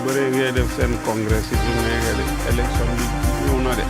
bëre ngay def seen congrès yi ñu ngay def élection bi ñëw na de.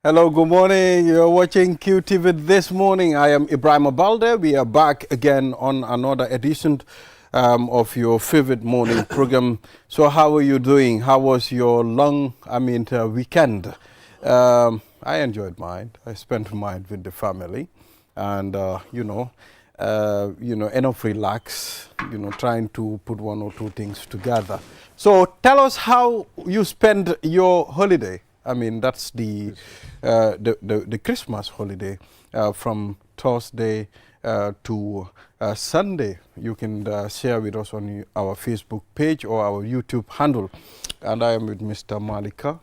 Hello, good morning. You're watching QTV this morning. I am Ibrahim Abalde. We are back again on another edition of your favorite morning program. So how are you doing? How was your long, weekend? I enjoyed mine. I spent mine with the family and, enough relax, trying to put one or two things together. So tell us how you spend your holiday. I mean, that's the Christmas holiday from Thursday to Sunday. You can share with us on our Facebook page or our YouTube handle. And I am with Mr. Malika.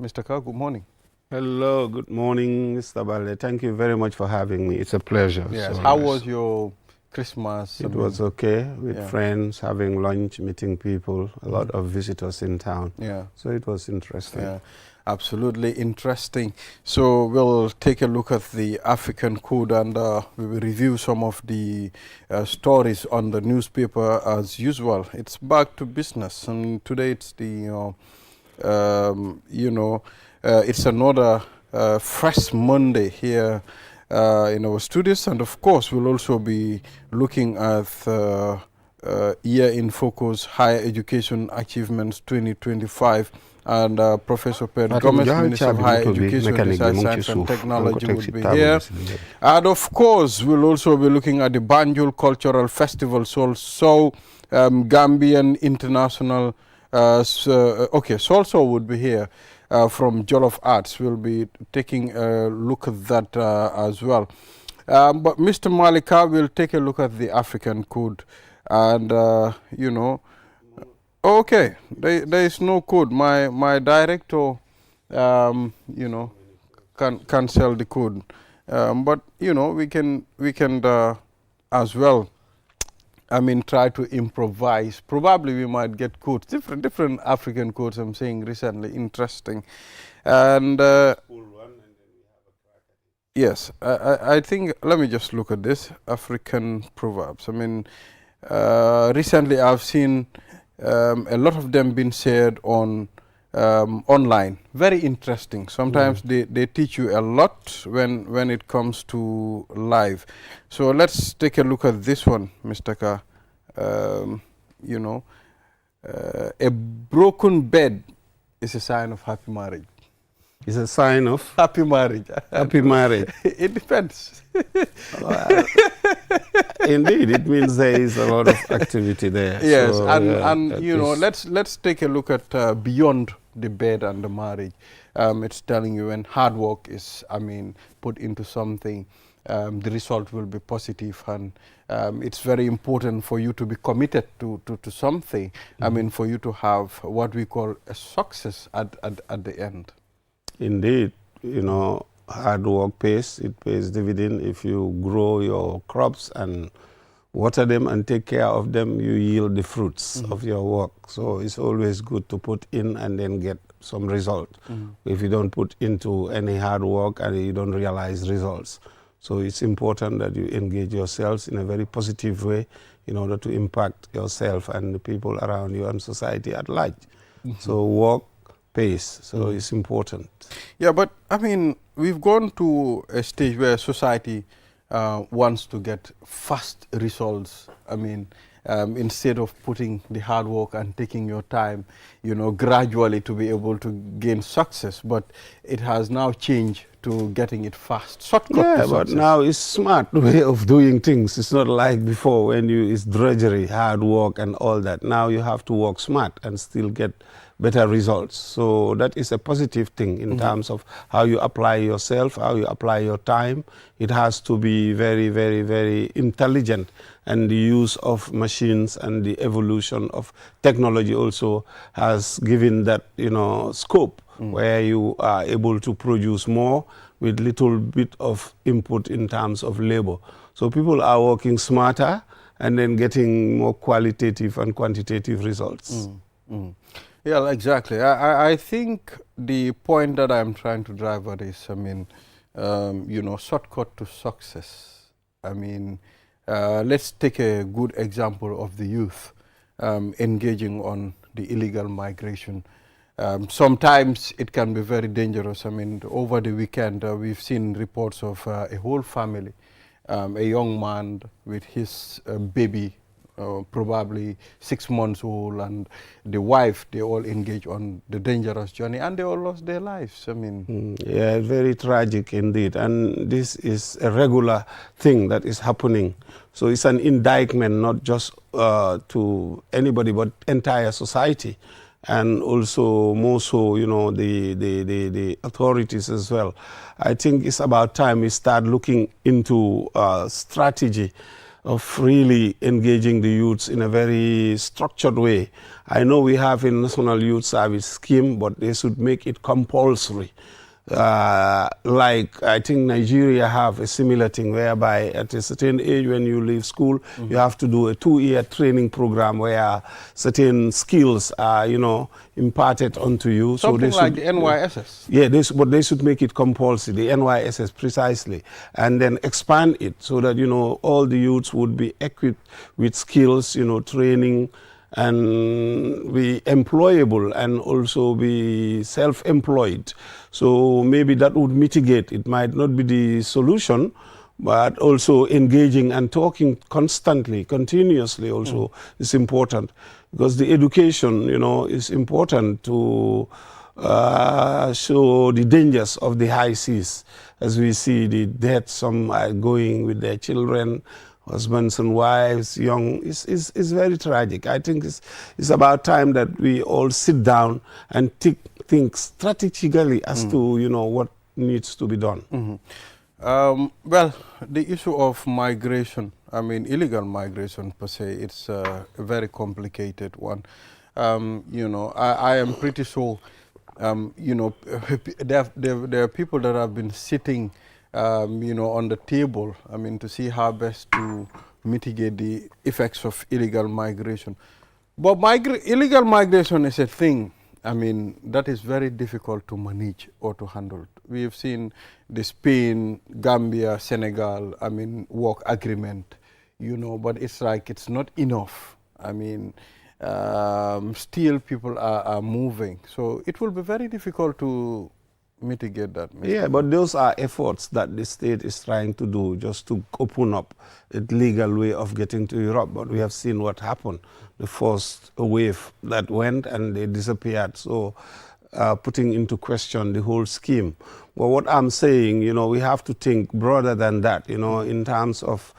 Mr. Ka, good morning. Hello, good morning, Mr. Balde. Thank you very much for having me. It's a pleasure. Yes. So how was your Christmas? It was okay with friends, having lunch, meeting people, a lot of visitors in town. Yeah. So it was interesting. Yeah, absolutely interesting. So we'll take a look at the African code and we will review some of the stories on the newspaper as usual. It's back to business, and today it's the, it's another fresh Monday here in our studios, and of course we'll also be looking at Year in Focus Higher Education Achievements 2025, and Professor Pedro Gomez, Minister of Higher Education, Research, Science and Technology would be here. And of course we'll also be looking at the Banjul Cultural Festival, so Gambian International, Solso would be here. From Jollof Arts. We'll be taking a look at that as well. But Mr. Malika will take a look at the African code. And, okay, there is no code. My director, can sell the code. But, we can as well, try to improvise. Probably we might get codes, different African codes. I'm saying recently, interesting, and yes, I think. Let me just look at this African proverbs. Recently I've seen a lot of them being shared on online. Very interesting. Sometimes they teach you a lot when it comes to live. So let's take a look at this one, Mr. Ka. A broken bed is a sign of happy marriage. It's a sign of happy marriage. Happy marriage. It depends. Indeed, it means there is a lot of activity there. Yes, so, let's take a look at beyond the bed and the marriage. It's telling you when hard work is, put into something, the result will be positive, and it's very important for you to be committed to something. For you to have what we call a success at the end. Indeed, hard work pays. It pays dividend. If you grow your crops and water them and take care of them, you yield the fruits of your work. So it's always good to put in and then get some result. If you don't put into any hard work and you don't realize results. So it's important that you engage yourselves in a very positive way in order to impact yourself and the people around you and society at large. So work pays, so it's important. Yeah, but we've gone to a stage where society wants to get fast results. Instead of putting the hard work and taking your time, gradually to be able to gain success. But it has now changed to getting it fast. Shortcut yeah, to but success. now it's smart way of doing things. It's not like before when it's drudgery, hard work and all that. Now you have to work smart and still get better results. So that is a positive thing in terms of how you apply yourself, how you apply your time. It has to be very, very, very intelligent, and the use of machines and the evolution of technology also has given that, scope where you are able to produce more with little bit of input in terms of labor. So people are working smarter and then getting more qualitative and quantitative results. Yeah, exactly. I think the point that I'm trying to drive at is, shortcut to success. Let's take a good example of the youth engaging on the illegal migration. Sometimes it can be very dangerous. Over the weekend, we've seen reports of a whole family, a young man with his baby, probably 6 months old, and the wife, they all engage on the dangerous journey, and they all lost their lives. Yeah, very tragic indeed. And this is a regular thing that is happening. So it's an indictment, not just to anybody, but entire society. And also more so, the authorities as well. I think it's about time we start looking into strategy of really engaging the youths in a very structured way. I know we have a National Youth Service scheme, but they should make it compulsory. Like I think Nigeria have a similar thing whereby at a certain age when you leave school, you have to do a 2-year training program where certain skills are, imparted onto you. Something so like the NYSS. Yeah, but they should make it compulsory, the NYSS precisely, and then expand it so that, all the youths would be equipped with skills, training, and be employable and also be self-employed. So maybe that would mitigate. It might not be the solution, but also engaging and talking constantly, continuously also is important, because the education, is important to show the dangers of the high seas. As we see the deaths, some are going with their children, husbands and wives, young, is very tragic. I think it's about time that we all sit down and think strategically as to, what needs to be done. Well, the issue of migration, illegal migration per se, it's a very complicated one. I am pretty sure, there are people that have been sitting on the table, to see how best to mitigate the effects of illegal migration. But illegal migration is a thing, that is very difficult to manage or to handle. We have seen the Spain, Gambia, Senegal, work agreement, but it's like it's not enough. Still people are moving. So it will be very difficult to mitigate that. Yeah, but those are efforts that the state is trying to do just to open up a legal way of getting to Europe. But we have seen what happened. The first wave that went and they disappeared. So putting into question the whole scheme. Well, what I'm saying, we have to think broader than that, in terms of,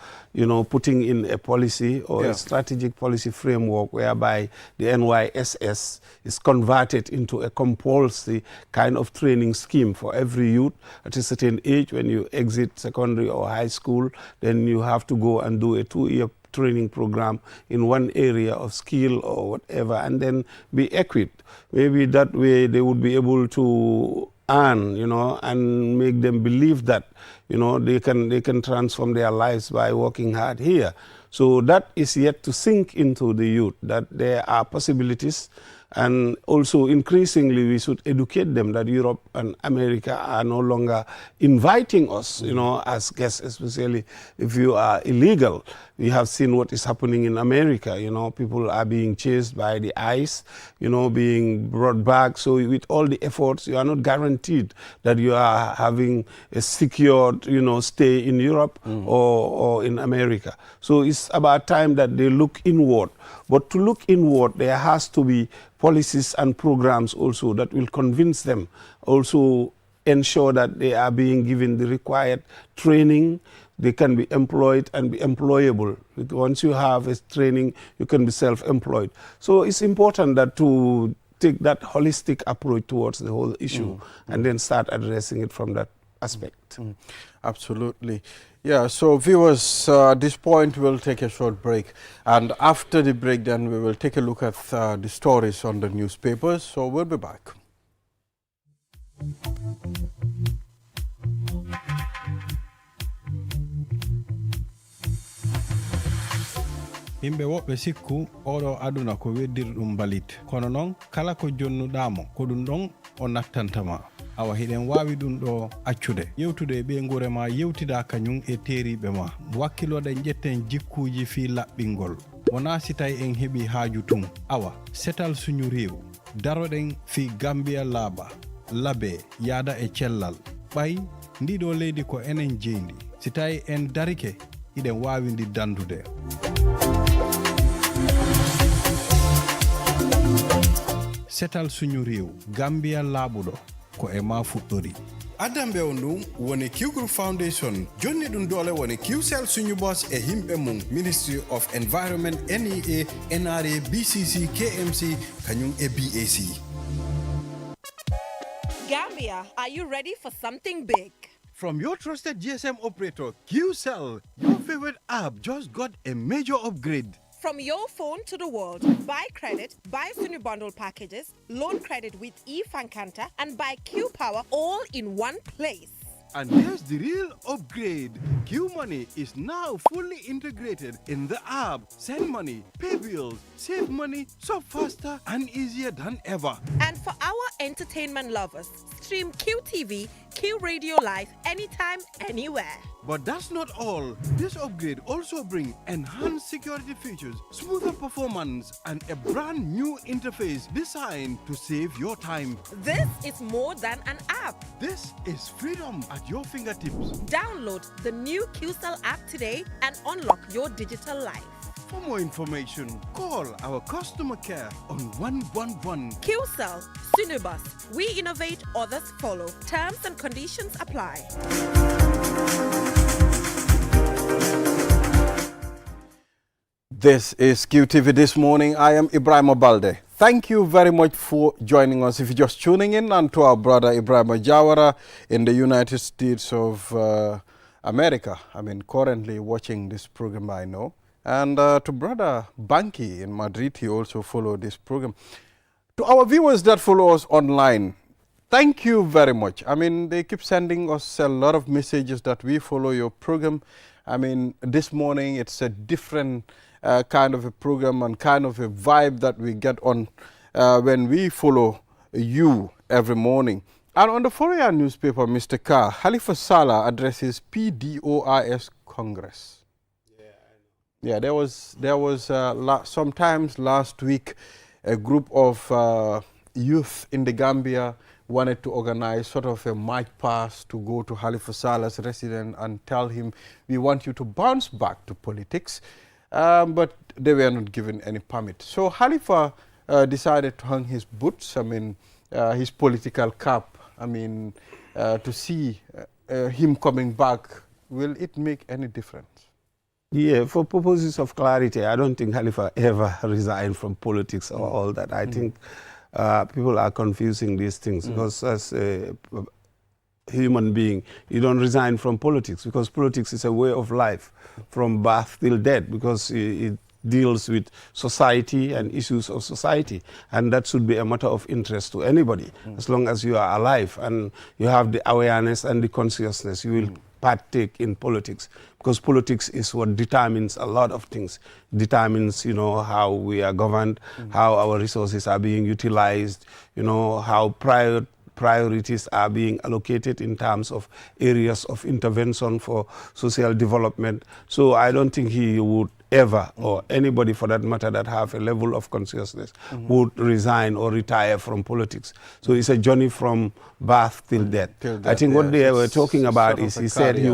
putting in a policy or a strategic policy framework whereby the NYSS is converted into a compulsory kind of training scheme for every youth at a certain age. When you exit secondary or high school, then you have to go and do a 2-year training program in one area of skill or whatever, and then be equipped. Maybe that way they would be able to earn, and make them believe that, they can transform their lives by working hard here. So that is yet to sink into the youth, that there are possibilities. And also increasingly we should educate them that Europe and America are no longer inviting us, as guests, especially if you are illegal. We have seen what is happening in America, people are being chased by the ICE, being brought back. So with all the efforts, you are not guaranteed that you are having a secured, stay in Europe or in America. So it's about time that they look inward. But to look inward, there has to be policies and programs also that will convince them also ensure that they are being given the required training. They can be employed and be employable. Once you have a training, you can be self-employed. So it's important that to take that holistic approach towards the whole issue and then start addressing it from that aspect. Absolutely. Yeah, so viewers, at this point we'll take a short break, and after the break then we will take a look at the stories on the newspapers. So we'll be back. yimɓe woɓɓe sikku oɗo aduna ko weddir ɗum balit kono noon kala ko jonnuɗamo ko ɗum ɗon o nattantama awa hiɗen wawi ɗum ɗo accude yewtude e ɓeygure ma yewtida kañum e teriɓe ma wakkiloɗen ƴetten jikkuji fi laɓɓingol wona si tawi en heeɓi haaju tum awa setal suñu rew daroɗen fi Gambia laaɓa laabe yaada e cellal ɓay ndiɗo leydi ko enen jeyndi si tawi en darike iɗen wawi ndi dandude setal suñu rew Gambia laaɓuɗo ko e ma fuɗɗori adambe on ɗum woni Q Group Foundation jonni ɗum dole woni QCell suñu boss e himɓe mum Ministry of Environment NEA NRA BCC KMC kañum e BAC. Gambia, are you ready for something big? From your trusted GSM operator QCell, your favorite app just got a major upgrade. From your phone to the world, buy credit, buy Sunu Bundle packages, loan credit with eFankanta, and buy Q Power all in one place. And here's the real upgrade. Q Money is now fully integrated in the app. Send money, pay bills, save money so faster and easier than ever. And for our entertainment lovers, stream QTV, Q Radio Live anytime, anywhere. But that's not all. This upgrade also brings enhanced security features, smoother performance, and a brand new interface designed to save your time. This is more than an app. This is freedom at your fingertips. Download the new QCell app today and unlock your digital life. For more information, call our customer care on 111. QCell, Sunubus. We innovate, others follow. Terms and conditions apply. This is QTV This Morning. I am Ibrahim Balde. Thank you very much for joining us. If you're just tuning in, and to our brother Ibrahim Jawara in the United States of America. I mean, currently watching this program, I know. And to brother Banki in Madrid, he also followed this program. To our viewers that follow us online, thank you very much. I mean, they keep sending us a lot of messages that we follow your program. I mean, this morning it's a different kind of a program and kind of a vibe that we get on when we follow you every morning. And on the Fourier newspaper, Mr. Carr, Halifa Sallah addresses PDOIS Congress. Yeah, there was sometimes last week a group of youth in the Gambia wanted to organize sort of a march past to go to Halifa Salah's residence and tell him, we want you to bounce back to politics, but they were not given any permit. So Halifa decided to hang his boots, I mean, his political cap, I mean, to see him coming back. Will it make any difference? Yeah, for purposes of clarity, I don't think Halifa ever resigned from politics or all that. I think people are confusing these things because as a human being, you don't resign from politics because politics is a way of life from birth till death because it deals with society and issues of society, and that should be a matter of interest to anybody. As long as you are alive and you have the awareness and the consciousness, you will partake in politics, because politics is what determines a lot of things. Determines, you know, how we are governed, how our resources are being utilized, you know, how priorities are being allocated in terms of areas of intervention for social development. So I don't think he would ever, or anybody for that matter that have a level of consciousness, would resign or retire from politics. So it's a journey from birth till death. I think what they were talking about is he said he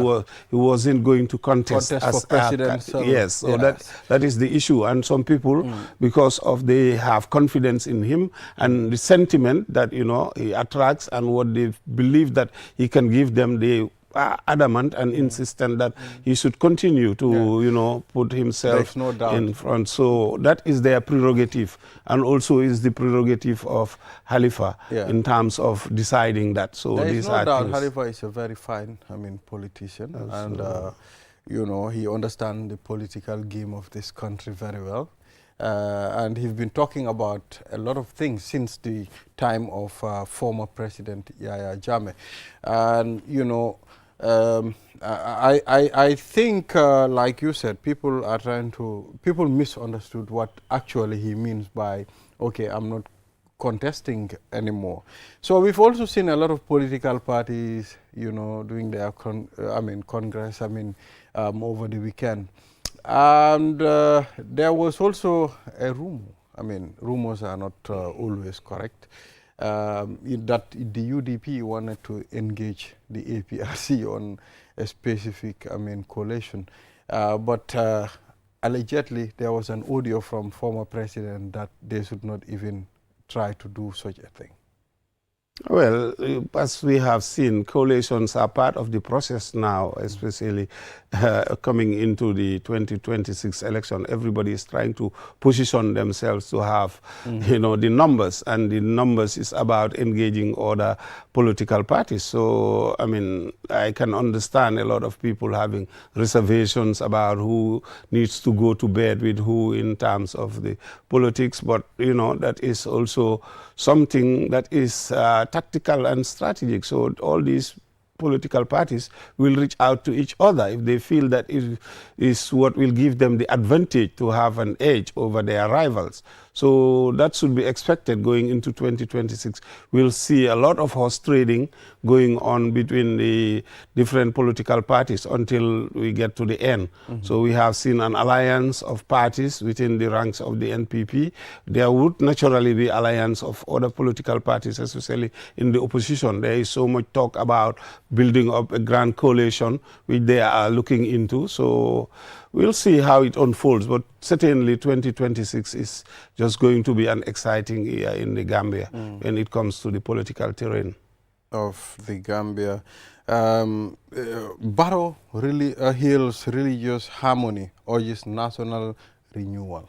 wasn't going to contest as for president. Yes, so that is the issue. And some people, because of they have confidence in him and the sentiment that, you know, he attracts and what they believe that he can give them, they are adamant and insistent that he should continue to, you know, put himself in front. So that is their prerogative, and also is the prerogative of Halifa in terms of deciding that. So there these is no are doubt things. Halifa is a very fine, politician, and you know, he understands the political game of this country very well. And he's been talking about a lot of things since the time of former President Yahya Jammeh. And, you know, I think, like you said, people misunderstood what actually he means by, okay, I'm not contesting anymore. So we've also seen a lot of political parties, you know, doing their congress, over the weekend. And there was also a rumor. I mean, rumors are not always correct. That the UDP wanted to engage the APRC on a specific, collation. But allegedly, there was an audio from former president that they should not even try to do such a thing. Well, as we have seen, coalitions are part of the process now, especially coming into the 2026 election. Everybody is trying to position themselves to have, you know, the numbers, and the numbers is about engaging other political parties. So, I mean, I can understand a lot of people having reservations about who needs to go to bed with who in terms of the politics, but, you know, that is also something that is tactical and strategic. So all these political parties will reach out to each other if they feel that it is what will give them the advantage to have an edge over their rivals. So that should be expected going into 2026. We'll see a lot of horse trading going on between the different political parties until we get to the end. So we have seen an alliance of parties within the ranks of the NPP. There would naturally be alliance of other political parties, especially in the opposition. There is so much talk about building up a grand coalition, which they are looking into. So we'll see how it unfolds, but certainly 2026 is just going to be an exciting year in the Gambia when it comes to the political terrain of the Gambia. Barrow really heals religious harmony, urges national renewal.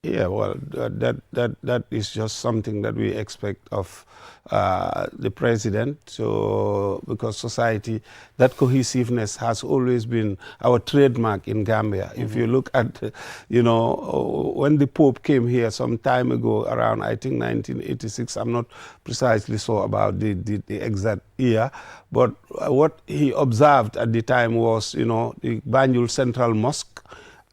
Yeah, well, that is just something that we expect of the president. So, because society, that cohesiveness has always been our trademark in Gambia. If you look at, you know, when the Pope came here some time ago, around I think 1986, I'm not precisely sure about the exact year, but what he observed at the time was, you know, the Banjul Central Mosque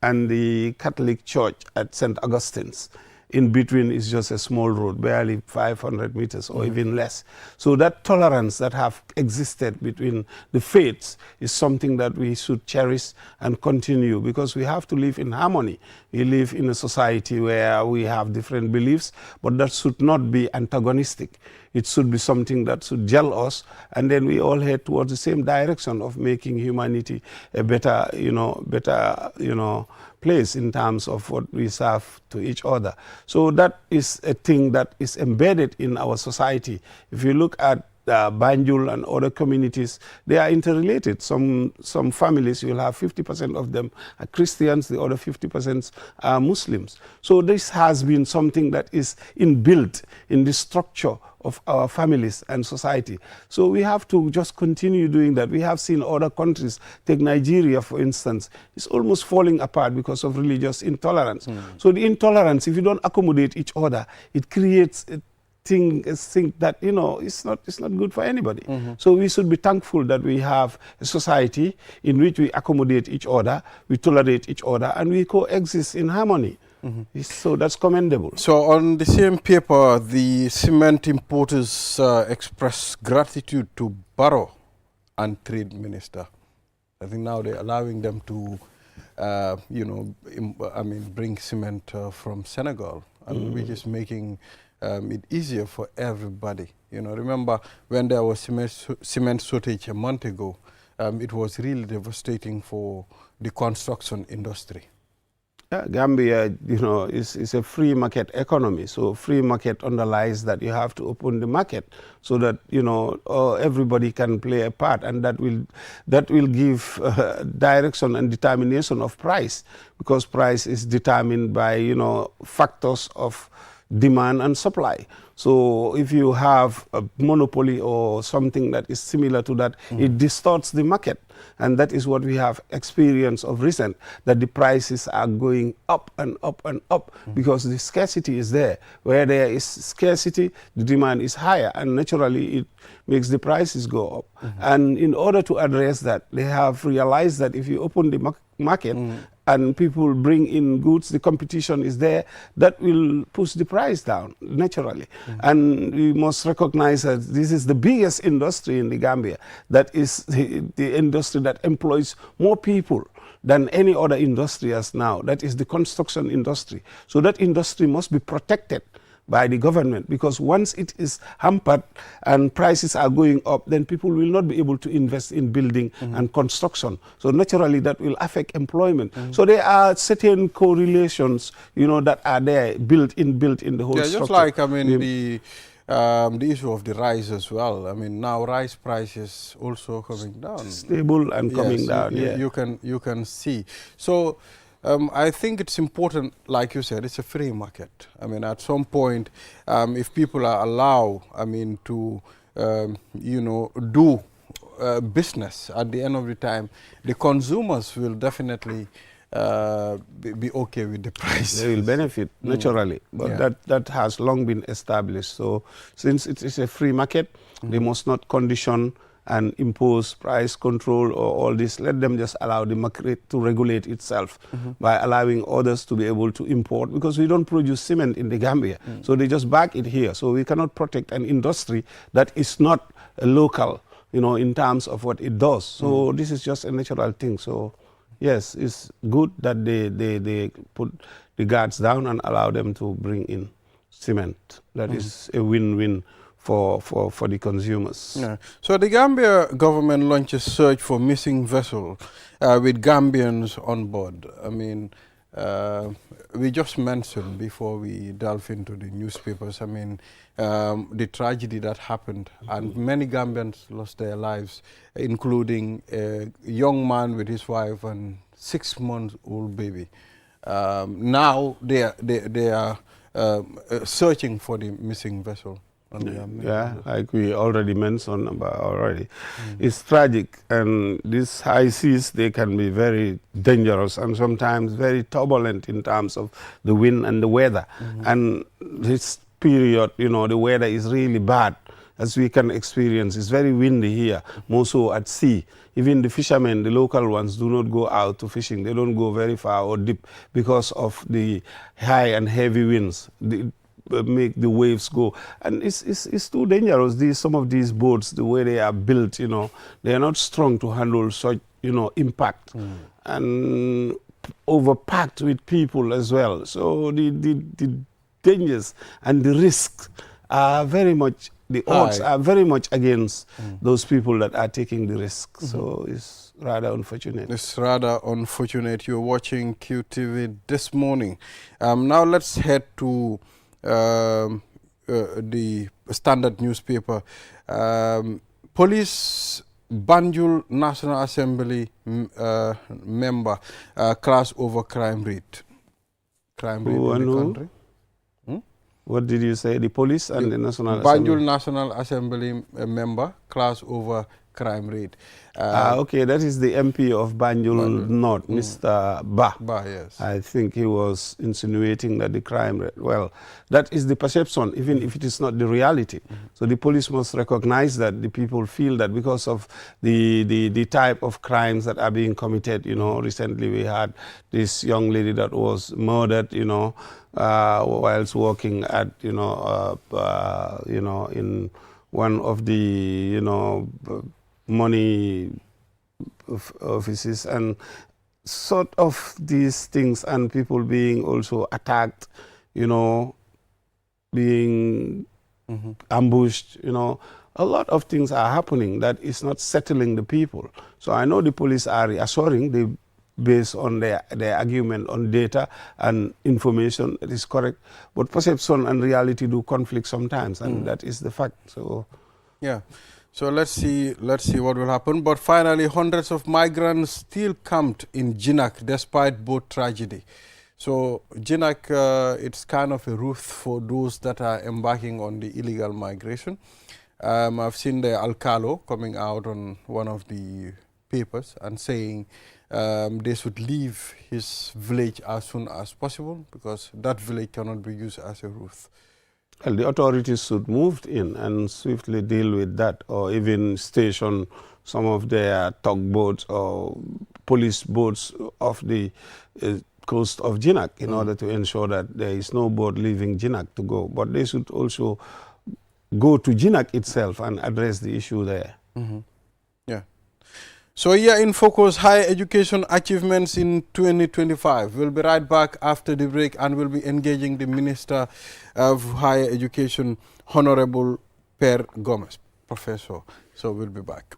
and the Catholic Church at St. Augustine's. In between is just a small road, barely 500 meters or even less. So that tolerance that have existed between the faiths is something that we should cherish and continue, because we have to live in harmony. We live in a society where we have different beliefs, but that should not be antagonistic. It should be something that should gel us, and then we all head towards the same direction of making humanity a better, place in terms of what we serve to each other. So that is a thing that is embedded in our society. If you look at Banjul and other communities, they are interrelated. Some families, you'll have 50% of them are Christians, the other 50% are Muslims. So this has been something that is inbuilt in the structure of our families and society. So we have to just continue doing that. We have seen other countries, take Nigeria for instance, it's almost falling apart because of religious intolerance. So the intolerance, if you don't accommodate each other, it creates a thing that, you know, it's not good for anybody. So we should be thankful that we have a society in which we accommodate each other, we tolerate each other, and we coexist in harmony. So that's commendable. So on the same paper, the cement importers express gratitude to Barrow and Trade Minister. I think now they're allowing them to you know, bring cement from Senegal, and which is making it easier for everybody. You know, remember when there was cement shortage a month ago, it was really devastating for the construction industry. Yeah, Gambia, you know, is a free market economy. So free market underlies that you have to open the market so that, you know, everybody can play a part, and that will give direction and determination of price, because price is determined by, you know, factors of demand and supply. So if you have a monopoly or something that is similar to that, it distorts the market. And that is what we have experienced of recent, that the prices are going up and up and up because the scarcity is there. Where there is scarcity, the demand is higher, and naturally it makes the prices go up. And in order to address that, they have realized that if you open the market and people bring in goods, the competition is there, that will push the price down naturally. And we must recognize that this is the biggest industry in the Gambia. That is the industry that employs more people than any other industry as now. That is the construction industry. So that industry must be protected by the government, because once it is hampered and prices are going up, then people will not be able to invest in building and construction. So naturally that will affect employment. So there are certain correlations, you know, that are there built in the whole structure. Just like, I mean, the issue of the rice as well. I mean, now rice prices also coming down. Stable and coming down, You can see. So I think it's important, like you said, it's a free market. I mean, at some point, if people are allowed, I mean, to, you know, do business, at the end of the time, the consumers will definitely be okay with the price. They will benefit naturally, but that has long been established. So since it is a free market, they must not condition and impose price control or all this. Let them just allow the market to regulate itself by allowing others to be able to import, because we don't produce cement in the Gambia. So they just back it here. So we cannot protect an industry that is not local, you know, in terms of what it does. So this is just a natural thing. So yes, it's good that they put the guards down and allow them to bring in cement. That is a win-win for the consumers. Yeah. So the Gambia government launched a search for missing vessel with Gambians on board. I mean, we just mentioned before we delve into the newspapers, I mean, the tragedy that happened, and many Gambians lost their lives, including a young man with his wife and 6-month-old baby. Now they are searching for the missing vessel. Yeah, like we already mentioned about already. It's tragic, and these high seas, they can be very dangerous and sometimes very turbulent in terms of the wind and the weather. And this period, you know, the weather is really bad, as we can experience. It's very windy here, more so at sea. Even the fishermen, the local ones, do not go out to fishing. They don't go very far or deep because of the high and heavy winds. Make the waves go, and it's too dangerous. Some of these boats, the way they are built, you know, they are not strong to handle such, you know, impact, and overpacked with people as well. So the dangers and the risks are very much, the odds are very much against those people that are taking the risk. So it's rather unfortunate. It's rather unfortunate. You're watching QTV this morning. Now let's head to the Standard newspaper. Police Banjul National Assembly member class over crime rate. Crime rate in the country. What did you say? The police and the National Banjul Assembly? National Assembly member class over crime rate. Okay, that is the MP of Banjul North, Mr. Bah. Bah, yes. I think he was insinuating that the crime rate, well, that is the perception, even if it is not the reality. So the police must recognize that the people feel that because of the type of crimes that are being committed. You know, recently we had this young lady that was murdered, you know, whilst working at, you know, in one of the, you know, money offices, and sort of these things and people being also attacked, you know, being ambushed, you know, a lot of things are happening that is not settling the people. So I know the police are reassuring, they based on their argument on data and information that is correct, but perception and reality do conflict sometimes, and that is the fact. So yeah, so let's see what will happen. But finally, hundreds of migrants still camped in Jinak despite both tragedy. So Jinak, it's kind of a roof for those that are embarking on the illegal migration. I've seen the Alcalo coming out on one of the papers and saying they should leave his village as soon as possible because that village cannot be used as a roof. Well, the authorities should move in and swiftly deal with that, or even station some of their tugboats or police boats off the coast of Jinak in order to ensure that there is no boat leaving Jinak to go. But they should also go to Jinak itself and address the issue there. Yeah. So here in focus, higher education achievements in 2025. We'll be right back after the break and we'll be engaging the Minister of Higher Education, Honorable Per Gomez, Professor. So we'll be back.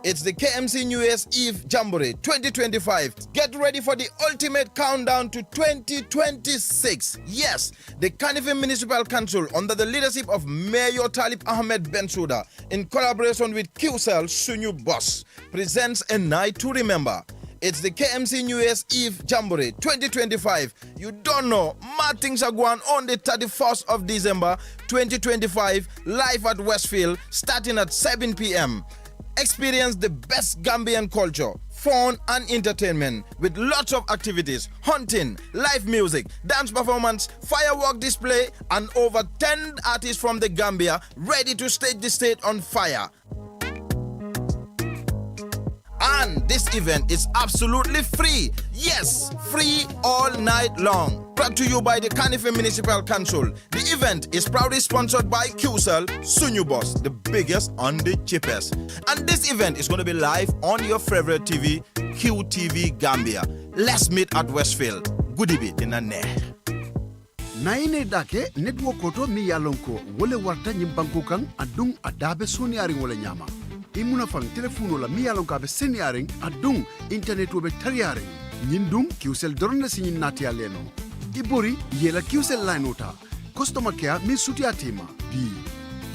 It's the KMC New Year's Eve Jamboree 2025. Get ready for the ultimate countdown to 2026. Yes, the Kanifing Municipal Council, under the leadership of Mayor Talib Ahmed Bensouda, in collaboration with QCell Sunyu Boss, presents a night to remember. It's the KMC New Year's Eve Jamboree 2025. You don't know, mad things are going on the 31st of December 2025, live at Westfield, starting at 7 p.m. Experience the best Gambian culture, fun and entertainment with lots of activities, hunting, live music, dance performance, firework display, and over 10 artists from the Gambia ready to stage the state on fire. And this event is absolutely free. Yes, free all night long. Brought to you by the Kanifing Municipal Council. The event is proudly sponsored by QCell Sunyu Boss, the biggest and the cheapest. And this event is going to be live on your favorite TV, QTV Gambia. Let's meet at Westfield. Good evening, Dinane. Naine dake network koto mi yalonko wole warta nyimbanko kan adung adabe soniaring wole nyama. Imuna fang telefono la mi yalonko abe seniaring adung internet wobe tariaring. Nyindung QCell dorna sinyin nati aleno. Ibori yela QCell line ota. Customer care mi suti atima. B.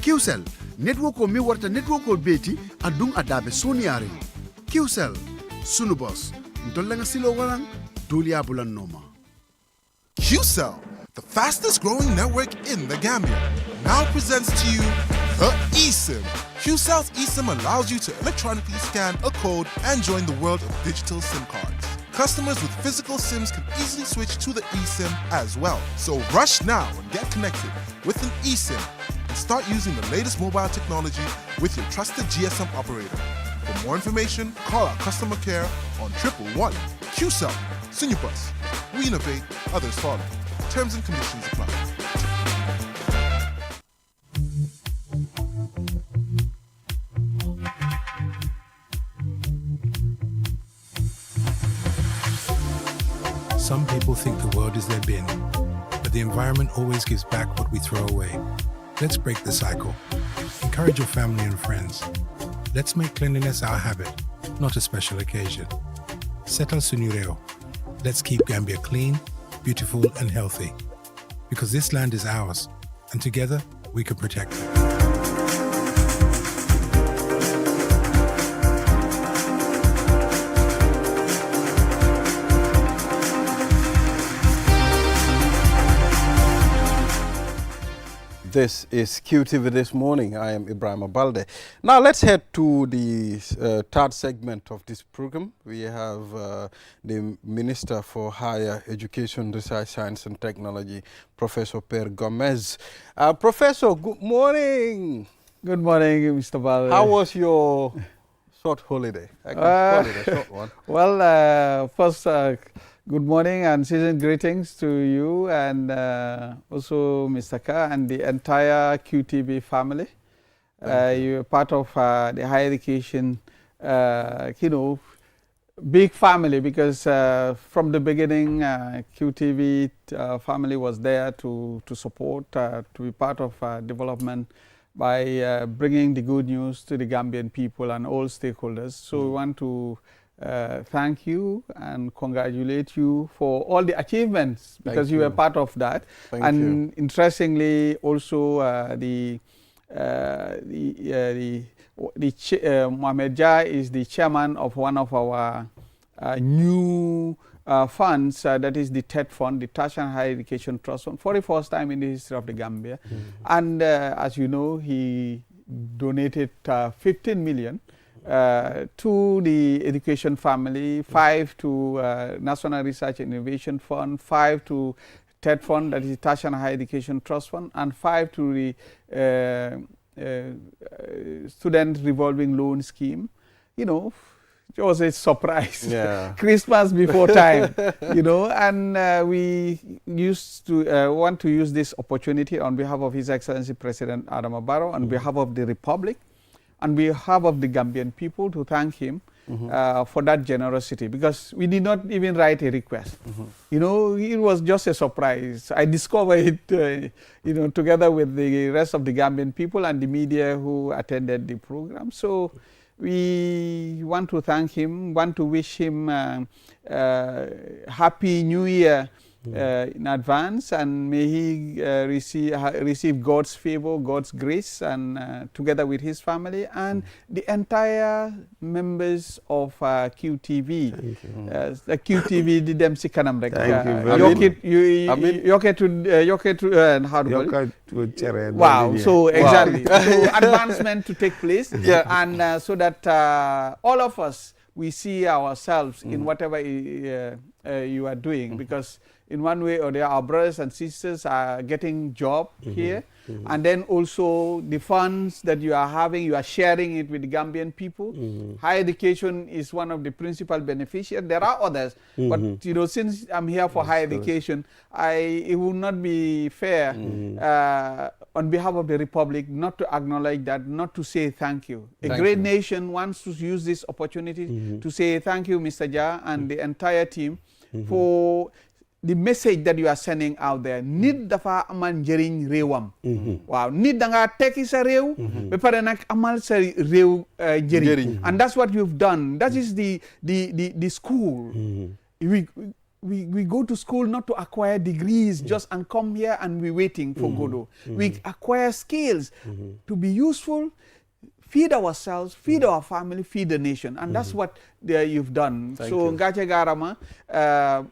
QCell network o mi warta network o beti adung adabe soniaring. QCell Sunu Boss. Ntolenga silo warang dulia bulan noma. QCell, the fastest growing network in the Gambia, now presents to you the eSIM. QCell's eSIM allows you to electronically scan a code and join the world of digital SIM cards. Customers with physical SIMs can easily switch to the eSIM as well. So rush now and get connected with an eSIM and start using the latest mobile technology with your trusted GSM operator. For more information, call our customer care on 111. QCell, Sunyu Boss. We innovate, others follow. Terms and conditions apply. Some people think the world is their bin, but the environment always gives back what we throw away. Let's break the cycle. Encourage your family and friends. Let's make cleanliness our habit, not a special occasion. Settle Sunureo. Let's keep Gambia clean, beautiful and healthy. Because this land is ours, and together we can protect it. This is QTV This Morning. I am Ibrahim Abalde. Now let's head to the third segment of this program. We have the Minister for Higher Education, Research, Science and Technology, Professor Per Gomez. Professor, good morning. Good morning, Mr. Balde. How was your short holiday? I can call it a short one. Well, first, good morning and season greetings to you and also Mr. Ka and the entire QTV family. You're part of the higher education you know, big family, because from the beginning, QTV family was there to support, to be part of development by bringing the good news to the Gambian people and all stakeholders. So we want to thank you and congratulate you for all the achievements, because you were part of that. And interestingly, also Mohamed Jah is the chairman of one of our new funds, that is the TED Fund, the Touch and Higher Education Trust Fund, for the first time in the history of the Gambia. And as you know, he donated 15 million to the education family, 5 to National Research and Innovation Fund, 5 to TED Fund, that is Touch and Higher Education Trust Fund, and 5 to the Student Revolving Loan Scheme. You know, it was a surprise. Christmas before time, you know, and we used to want to use this opportunity on behalf of His Excellency President Adama Barrow, on behalf of the Republic, on behalf of the Gambian people, to thank him for that generosity, because we did not even write a request. You know, it was just a surprise. I discovered it, you know, together with the rest of the Gambian people and the media who attended the program. So we want to thank him, want to wish him Happy New Year in advance, and may he receive God's favor, God's grace, and together with his family and the entire members of QTV. The QTV di dem si kanam rek. Wow, so exactly. So advancement to take place, and so that all of us, we see ourselves in whatever you are doing, because in one way or the other, our brothers and sisters are getting job here, and then also the funds that you are having, you are sharing it with the Gambian people. Higher education is one of the principal beneficiaries. There are others, but you know, since I'm here for higher education, it would not be fair on behalf of the Republic not to acknowledge that, not to say thank you. A great nation wants to use this opportunity to say thank you, Mr. Jah, and the entire team for the message that you are sending out there. Nit dafa amal njëriñ réewam. Wow, nit da nga tekki sa réew, ba pare nak amal sa réew njëriñ. And that's what you've done. That is the school. We go to school not to acquire degrees just and come here and we're waiting for Godot. We acquire skills to be useful, feed ourselves, feed our family, feed the nation. And that's what you've done. So Ngache Garama,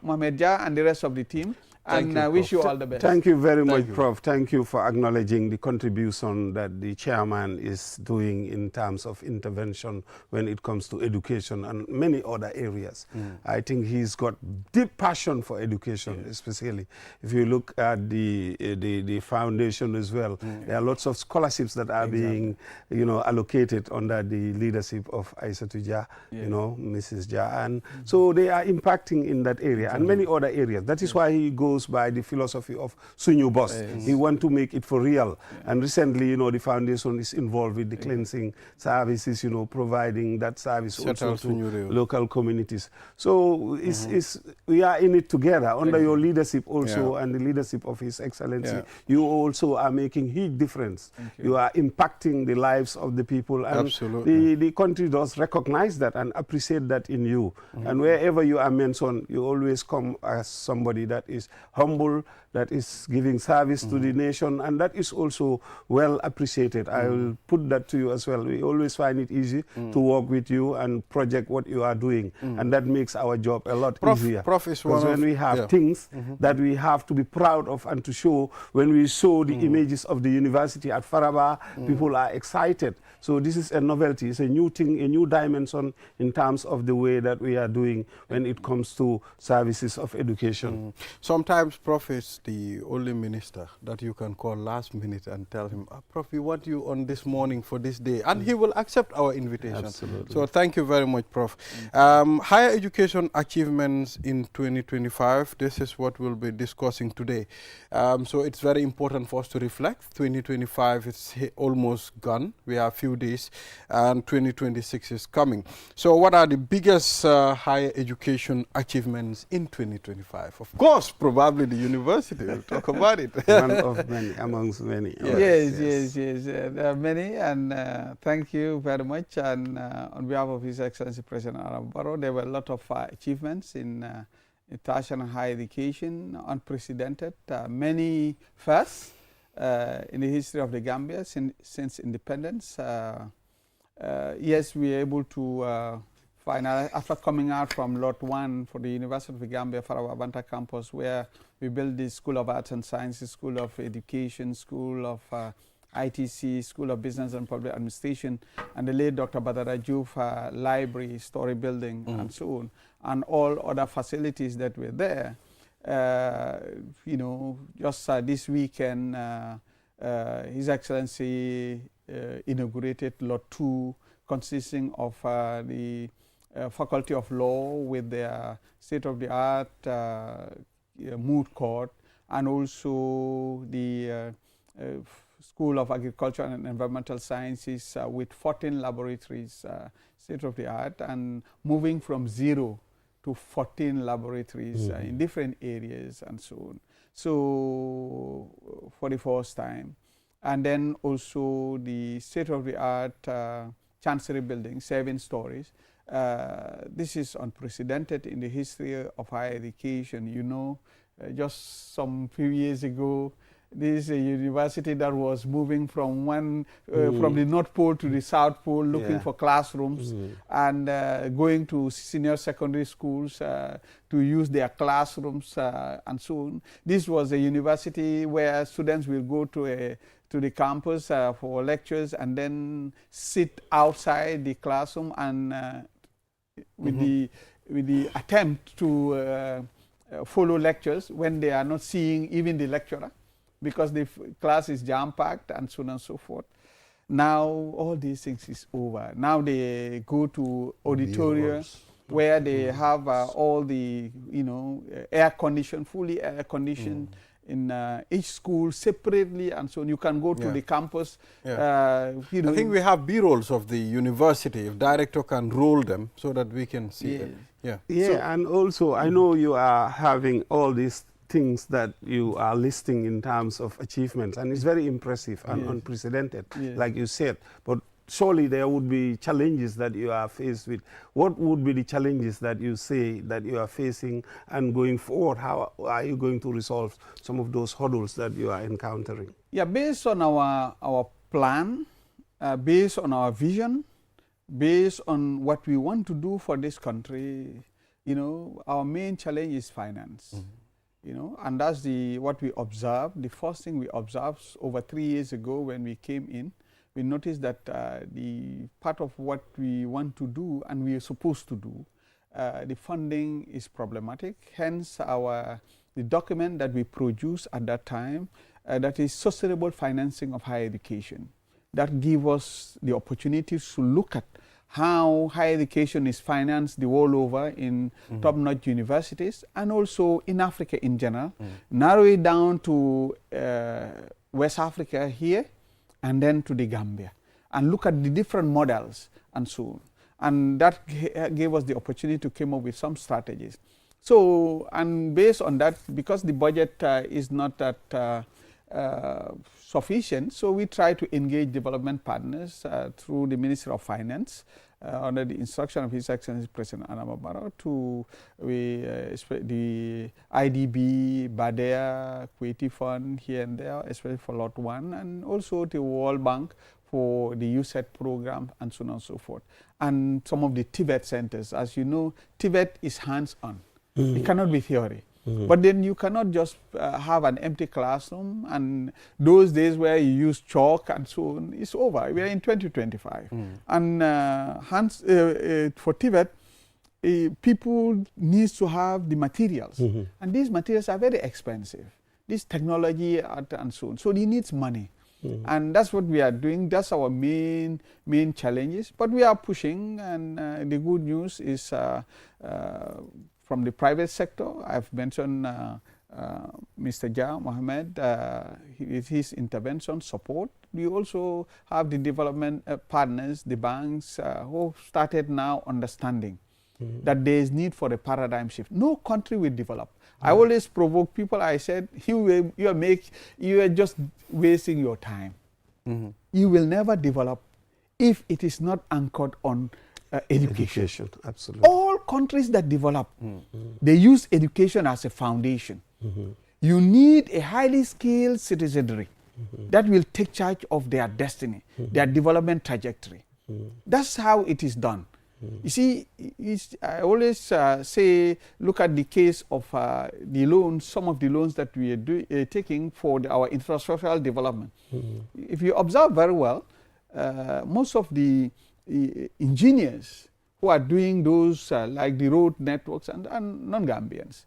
Mohamed Jah, and the rest of the team. And I wish you all the best. Thank you very much, Prof. Thank you for acknowledging the contribution that the chairman is doing in terms of intervention when it comes to education and many other areas. I think he's got deep passion for education, especially. If you look at the foundation as well, there are lots of scholarships that are being, you know, allocated under the leadership of Aissatou Jah, you know, Mrs. Jah. And so they are impacting in that area and many other areas. That is why he goes by the philosophy of Sunyu Boss. He want to make it for real. And recently, you know, the foundation is involved with the cleansing services, you know, providing that service also to local communities. So we are in it together under your leadership also and the leadership of His Excellency. You also are making huge difference. You are impacting the lives of the people, and the country does recognize that and appreciate that in you. And wherever you are mentioned, you always come as somebody that is humble, that is giving service to the nation, and that is also well appreciated. I will put that to you as well. We always find it easy to work with you and project what you are doing, and that makes our job a lot easier. Because when we have things that we have to be proud of and to show, when we show the images of the university at Faraba, people are excited. So this is a novelty. It's a new thing, a new dimension in terms of the way that we are doing when it comes to services of education. Sometimes sometimes Prof is the only minister that you can call last minute and tell him, Prof, we want you on this morning for this day, and he will accept our invitation. Absolutely. So thank you very much, Prof. Higher education achievements in 2025, this is what we'll be discussing today. So it's very important for us to reflect. 2025 is almost gone. We have a few days, and 2026 is coming. So what are the biggest higher education achievements in 2025? Of course, probably the university. We'll talk about it. One of many, amongst many. Yes. There are many, and thank you very much. And on behalf of His Excellency President Adama Barrow, there were a lot of achievements in tertiary and higher education, unprecedented, many firsts in the history of the Gambia since independence. Yes, we are able to after coming out from Lot 1 for the University of the Gambia, Farawa Banta campus, where we built the School of Arts and Sciences, School of Education, School of ITC, School of Business and Public Administration, and the late Dr. Badara Diouf library, story building, and so on, and all other facilities that were there. You know, just this weekend, His Excellency inaugurated Lot 2, consisting of the Faculty of Law with their state-of-the-art moot court, and also the School of Agriculture and Environmental Sciences with 14 laboratories, state-of-the-art, and moving from 0 to 14 laboratories in different areas and so on. So for the first time. And then also the state-of-the-art Chancery building, 7 stories. This is unprecedented in the history of higher education. You know, just some few years ago, this is a university that was moving from from the North Pole to the South Pole, looking for classrooms, and going to senior secondary schools to use their classrooms and so on. This was a university where students will go to the campus for lectures and then sit outside the classroom and with the attempt to follow lectures when they are not seeing even the lecturer, because the class is jam-packed and so on and so forth. Now all these things is over. Now they go to auditorium where they have all the, you know, air-conditioned, fully air-conditioned, in each school separately, and so on. You can go to the campus. You know, I think we have B-rolls of the university. If director can roll them so that we can see it. And also I know you are having all these things that you are listing in terms of achievements, and it's very impressive and unprecedented, like you said. But surely there would be challenges that you are faced with. What would be the challenges that you say that you are facing, and going forward, how are you going to resolve some of those hurdles that you are encountering? Yeah, based on our plan, based on our vision, based on what we want to do for this country, you know, our main challenge is finance. You know, and that's what we observed. The first thing we observed over 3 years ago when we came in, we noticed that the part of what we want to do and we are supposed to do, the funding is problematic. Hence, the document that we produced at that time, that is sustainable financing of higher education, that give us the opportunity to look at how higher education is financed the world over in top-notch universities and also in Africa in general, narrow it down to West Africa here, and then to the Gambia, and look at the different models and so on. And that gave us the opportunity to come up with some strategies. So, and based on that, because the budget is not that sufficient, so we try to engage development partners through the Ministry of Finance under the instruction of His Excellency President Adama Barrow to the IDB, Badea, Kuwaiti Fund here and there, especially for Lot 1, and also the World Bank for the USAID program and so on and so forth. And some of the TVET centers. As you know, TVET is hands-on. It cannot be theory. But then you cannot just have an empty classroom, and those days where you use chalk and so on, it's over. We are in 2025. And for TVET, people need to have the materials. And these materials are very expensive. This technology and so on. So it needs money. And that's what we are doing. That's our main challenges. But we are pushing, and the good news is from the private sector. I've mentioned Mr. Jah Mohammed, with his intervention support. We also have the development partners, the banks, who started now understanding that there is need for a paradigm shift. No country will develop. I always provoke people. I said, you are just wasting your time. You will never develop if it is not anchored on education. Absolutely. All countries that develop, they use education as a foundation. You need a highly skilled citizenry that will take charge of their destiny, their development trajectory. That's how it is done. You see, I always say, look at the case of the loans, some of the loans that we are taking for our infrastructural development. If you observe very well, most of the engineers who are doing those, like the road networks, and non-Gambians.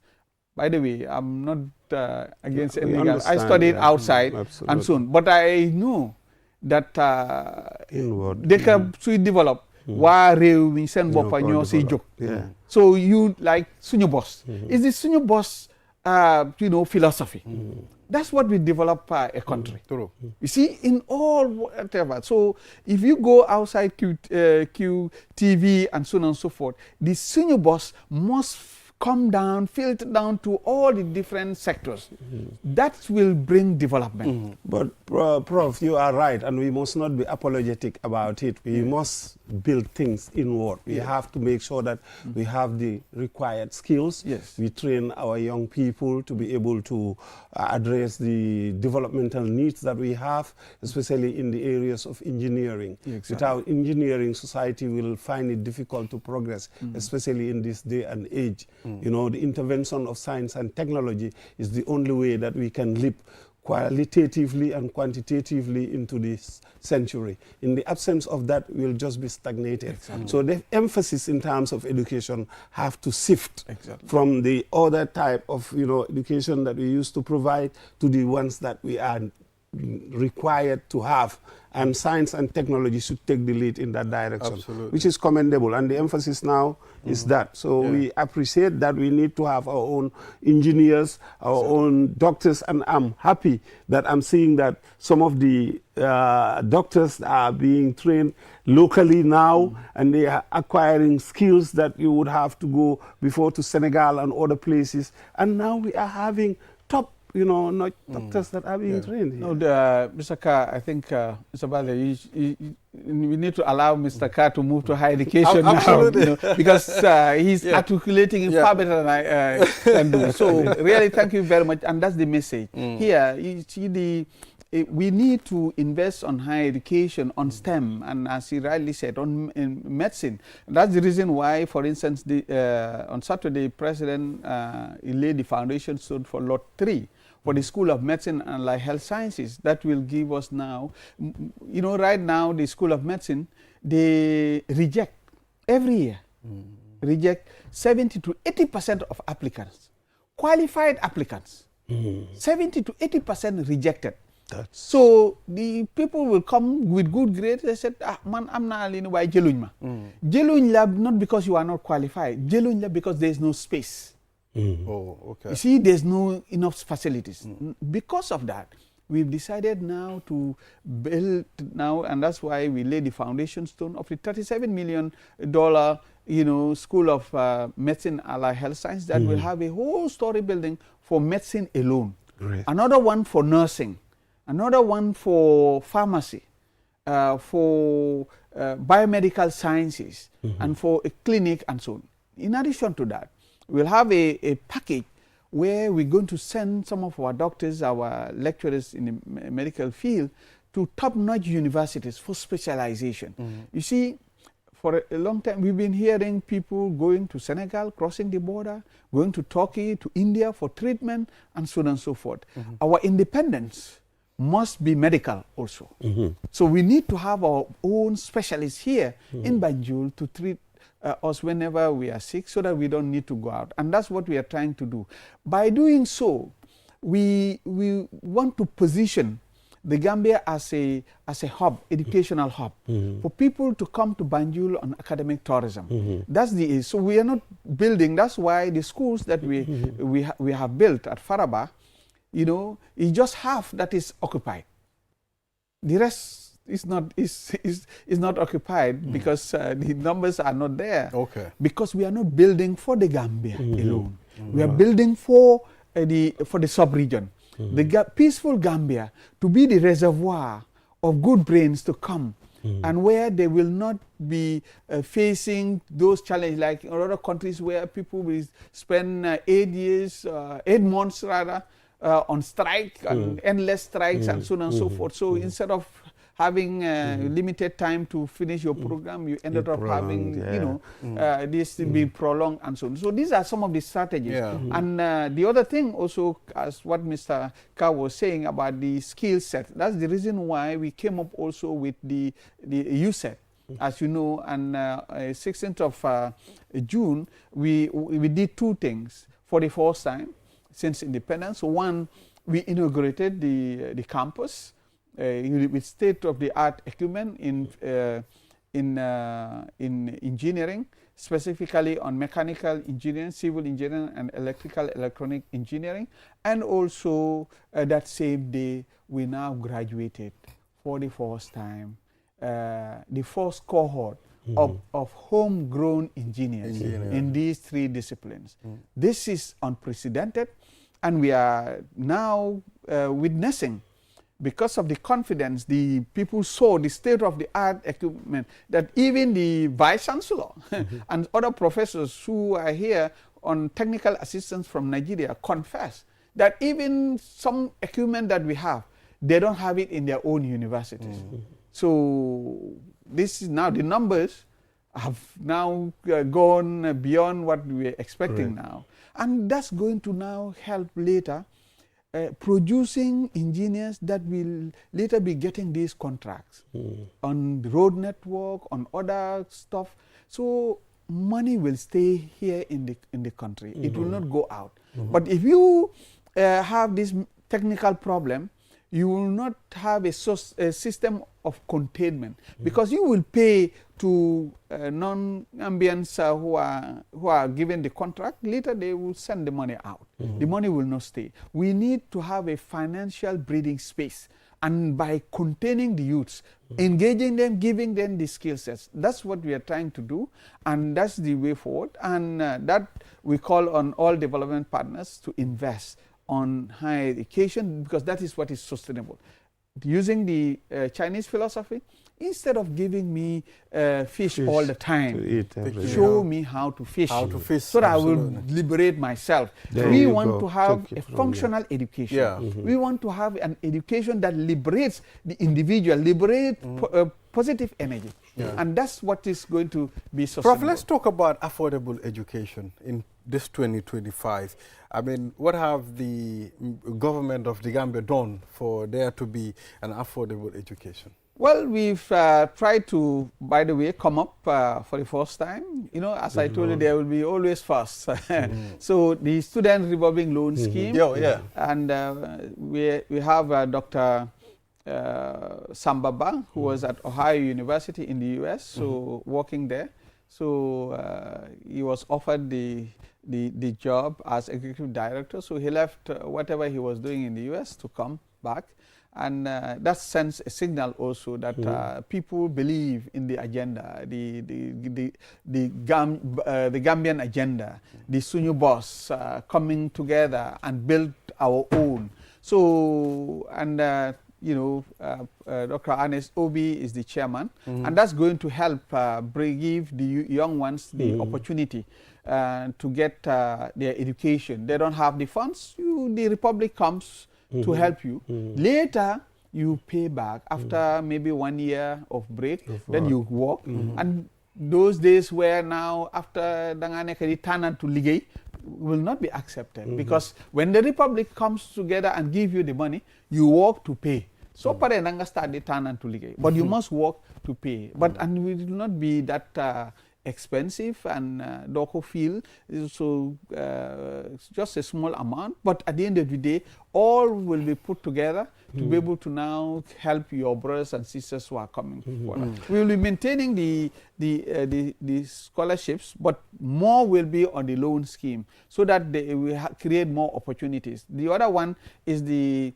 By the way, I'm not against anything else. I studied outside and so on. But I know that they can develop. Waa réew mi seen boppa ñoo si jóg. So you like suñu boss. Is the suñu boss philosophy? That's what we develop a country. You see, in all whatever. So if you go outside QTV and so on and so forth, the senior boss must come down, filter down to all the different sectors. That will bring development. But Prof, you are right, and we must not be apologetic about it. We must build things inward. We have to make sure that we have the required skills. We train our young people to be able to address the developmental needs that we have, especially in the areas of engineering. Without engineering, society will find it difficult to progress, especially in this day and age. You know, the intervention of science and technology is the only way that we can leap qualitatively and quantitatively into this century. In the absence of that, we'll just be stagnated. So the emphasis in terms of education have to shift from the other type of education that we used to provide to the ones that we are required to have, and science and technology should take the lead in that direction, which is commendable, and the emphasis now is that. So we appreciate that we need to have our own engineers, our own doctors, and I'm happy that I'm seeing that some of the doctors are being trained locally now, and they are acquiring skills that you would have to go before to Senegal and other places, and now we are having top not doctors that are being trained here. No, Mr. Carr, I think, Mr. Bale, we need to allow Mr. Carr to move to higher education now, because he's articulating it far better than I can do. So really, thank you very much, and that's the message. Here, you see we need to invest on higher education, on STEM, and as he rightly said, in medicine. That's the reason why, for instance, on Saturday, President he laid the foundation stone for Lot 3 for the School of Medicine and Allied Health Sciences. That will give us now, right now, the School of Medicine, they reject every year, reject 70 to 80% of applicants, qualified applicants, 70 to 80% rejected. So the people will come with good grades. They said, man, I'm not why jeluñ ma. Jeluñ la not because you are not qualified. Jeluñ la because there is no space. You see, there's no enough facilities. Because of that, we've decided now to build now, and that's why we laid the foundation stone of the $37 million School of Medicine and Allied Health Science that will have a whole story building for medicine alone. Another one for nursing. Another one for pharmacy, for biomedical sciences, and for a clinic and so on. In addition to that, we'll have a package where we're going to send some of our doctors, our lecturers in the medical field, to top-notch universities for specialization. You see, for a long time, we've been hearing people going to Senegal, crossing the border, going to Turkey, to India for treatment, and so on and so forth. Our independence must be medical also. So we need to have our own specialists here in Banjul to treat us whenever we are sick so that we don't need to go out. And that's what we are trying to do. By doing so, we want to position the Gambia as a hub, educational hub, for people to come to Banjul on academic tourism. That's the so we are not building. That's why the schools that we have built at Faraba, you know, it's just half that is occupied. The rest is not occupied because the numbers are not there. Okay. Because we are not building for the Gambia alone. We are building for the sub-region. The peaceful Gambia to be the reservoir of good brains to come, and where they will not be facing those challenges like in other countries where people will spend 8 months rather on strike and endless strikes and so on and so forth. So instead of having limited time to finish your program, you ended up having, you know, this to be prolonged and so on. So these are some of the strategies. And the other thing also, as what Mr. Ka was saying about the skill set, that's the reason why we came up also with the USET. As you know, on 16th of June, we did two things for the first time since independence. One, we inaugurated the campus with state-of-the-art equipment in engineering, specifically on mechanical engineering, civil engineering, and electronic engineering. And also that same day, we now graduated for the first time the first cohort of homegrown engineers in these three disciplines. This is unprecedented, and we are now witnessing, because of the confidence the people saw, the state-of-the-art equipment, that even the Vice Chancellor and other professors who are here on technical assistance from Nigeria confess that even some equipment that we have, they don't have it in their own universities. So this is now, the numbers have now gone beyond what we were expecting now. And that's going to now help later producing engineers that will later be getting these contracts on the road network, on other stuff. So money will stay here in the country. It will not go out. But if you have this technical problem, you will not have a system of containment, because you will pay to non-Gambians who are given the contract. Later they will send the money out. The money will not stay. We need to have a financial breathing space, and by containing the youths, engaging them, giving them the skill sets. That's what we are trying to do, and that's the way forward. And that we call on all development partners to invest on higher education, because that is what is sustainable. Using the Chinese philosophy, instead of giving me fish all the time, show me how to fish. So that I will liberate myself. We want to have a functional education. We want to have an education that liberates the individual, liberate positive energy. And that's what is going to be sustainable. Prof, let's talk about affordable education in this 2025. I mean, what have the government of the Gambia done for there to be an affordable education? Well, we've tried to, by the way, come up for the first time. You know, as I told you, there will be always first. So the student revolving loan scheme, and we have Dr. Sambaba, who was at Ohio University in the US, so working there. So he was offered the job as executive director. So he left whatever he was doing in the US to come back. And that sends a signal also that people believe in the agenda, the Gambian agenda, the Sunyu boss coming together and build our own. So, and you know, Dr. Ernest Obi is the chairman, and that's going to help give the young ones the opportunity to get their education. They don't have the funds, the Republic comes to help you. Later, you pay back after maybe 1 year of break, then you work. And those days where now after Danganekari Tanan to Ligay will not be accepted, because when the Republic comes together and give you the money, you work to pay. So pare nanga start the Tanan to Ligay, but you must work to pay. But and we will not be that expensive, and Doko feel so it's just a small amount, but at the end of the day, all will be put together to be able to now help your brothers and sisters who are coming forward. We will be maintaining the scholarships, but more will be on the loan scheme so that they will create more opportunities. The other one is Mr.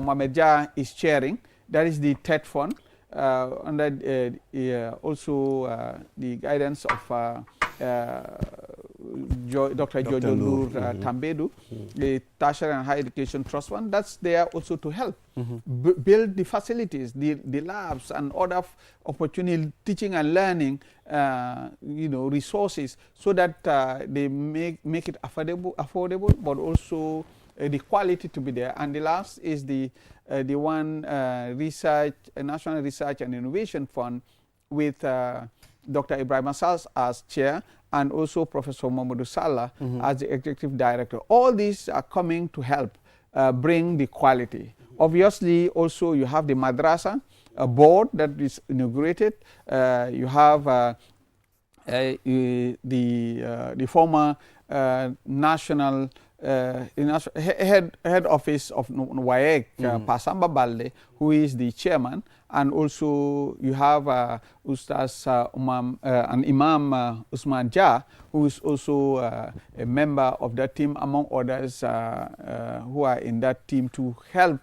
Mohamed Jah is chairing. That is the TED Fund, under also the guidance of Dr. Jojo Nur Tambedu, the Tertiary and Higher Education Trust Fund. That's there also to help build the facilities, the labs, and other opportunity teaching and learning, resources, so that they make it affordable, but also the quality to be there. And the last is the National Research and Innovation Fund with Dr. Ibrahim Assals as chair, and also Professor Mamadou Sallah as the executive director. All these are coming to help bring the quality. Obviously, also you have the madrasa board that is inaugurated. You have the former national head office of WAEC, Pasamba Balde, who is the chairman, and also you have Ustaz Imam Usman Jah, who is also a member of that team, among others who are in that team to help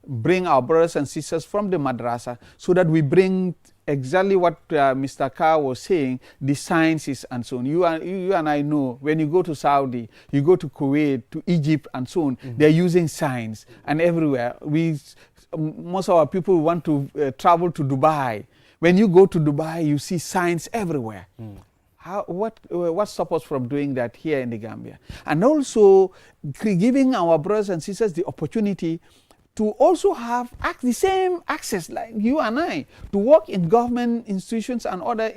bring our brothers and sisters from the madrasa, so that we bring exactly what Mr. Carr was saying, the sciences and so on. You and I know, when you go to Saudi, you go to Kuwait, to Egypt and so on, they're using science, and everywhere. Most of our people want to travel to Dubai. When you go to Dubai, you see science everywhere. What stops us from doing that here in the Gambia? And also giving our brothers and sisters the opportunity to also have the same access like you and I, to work in government institutions and other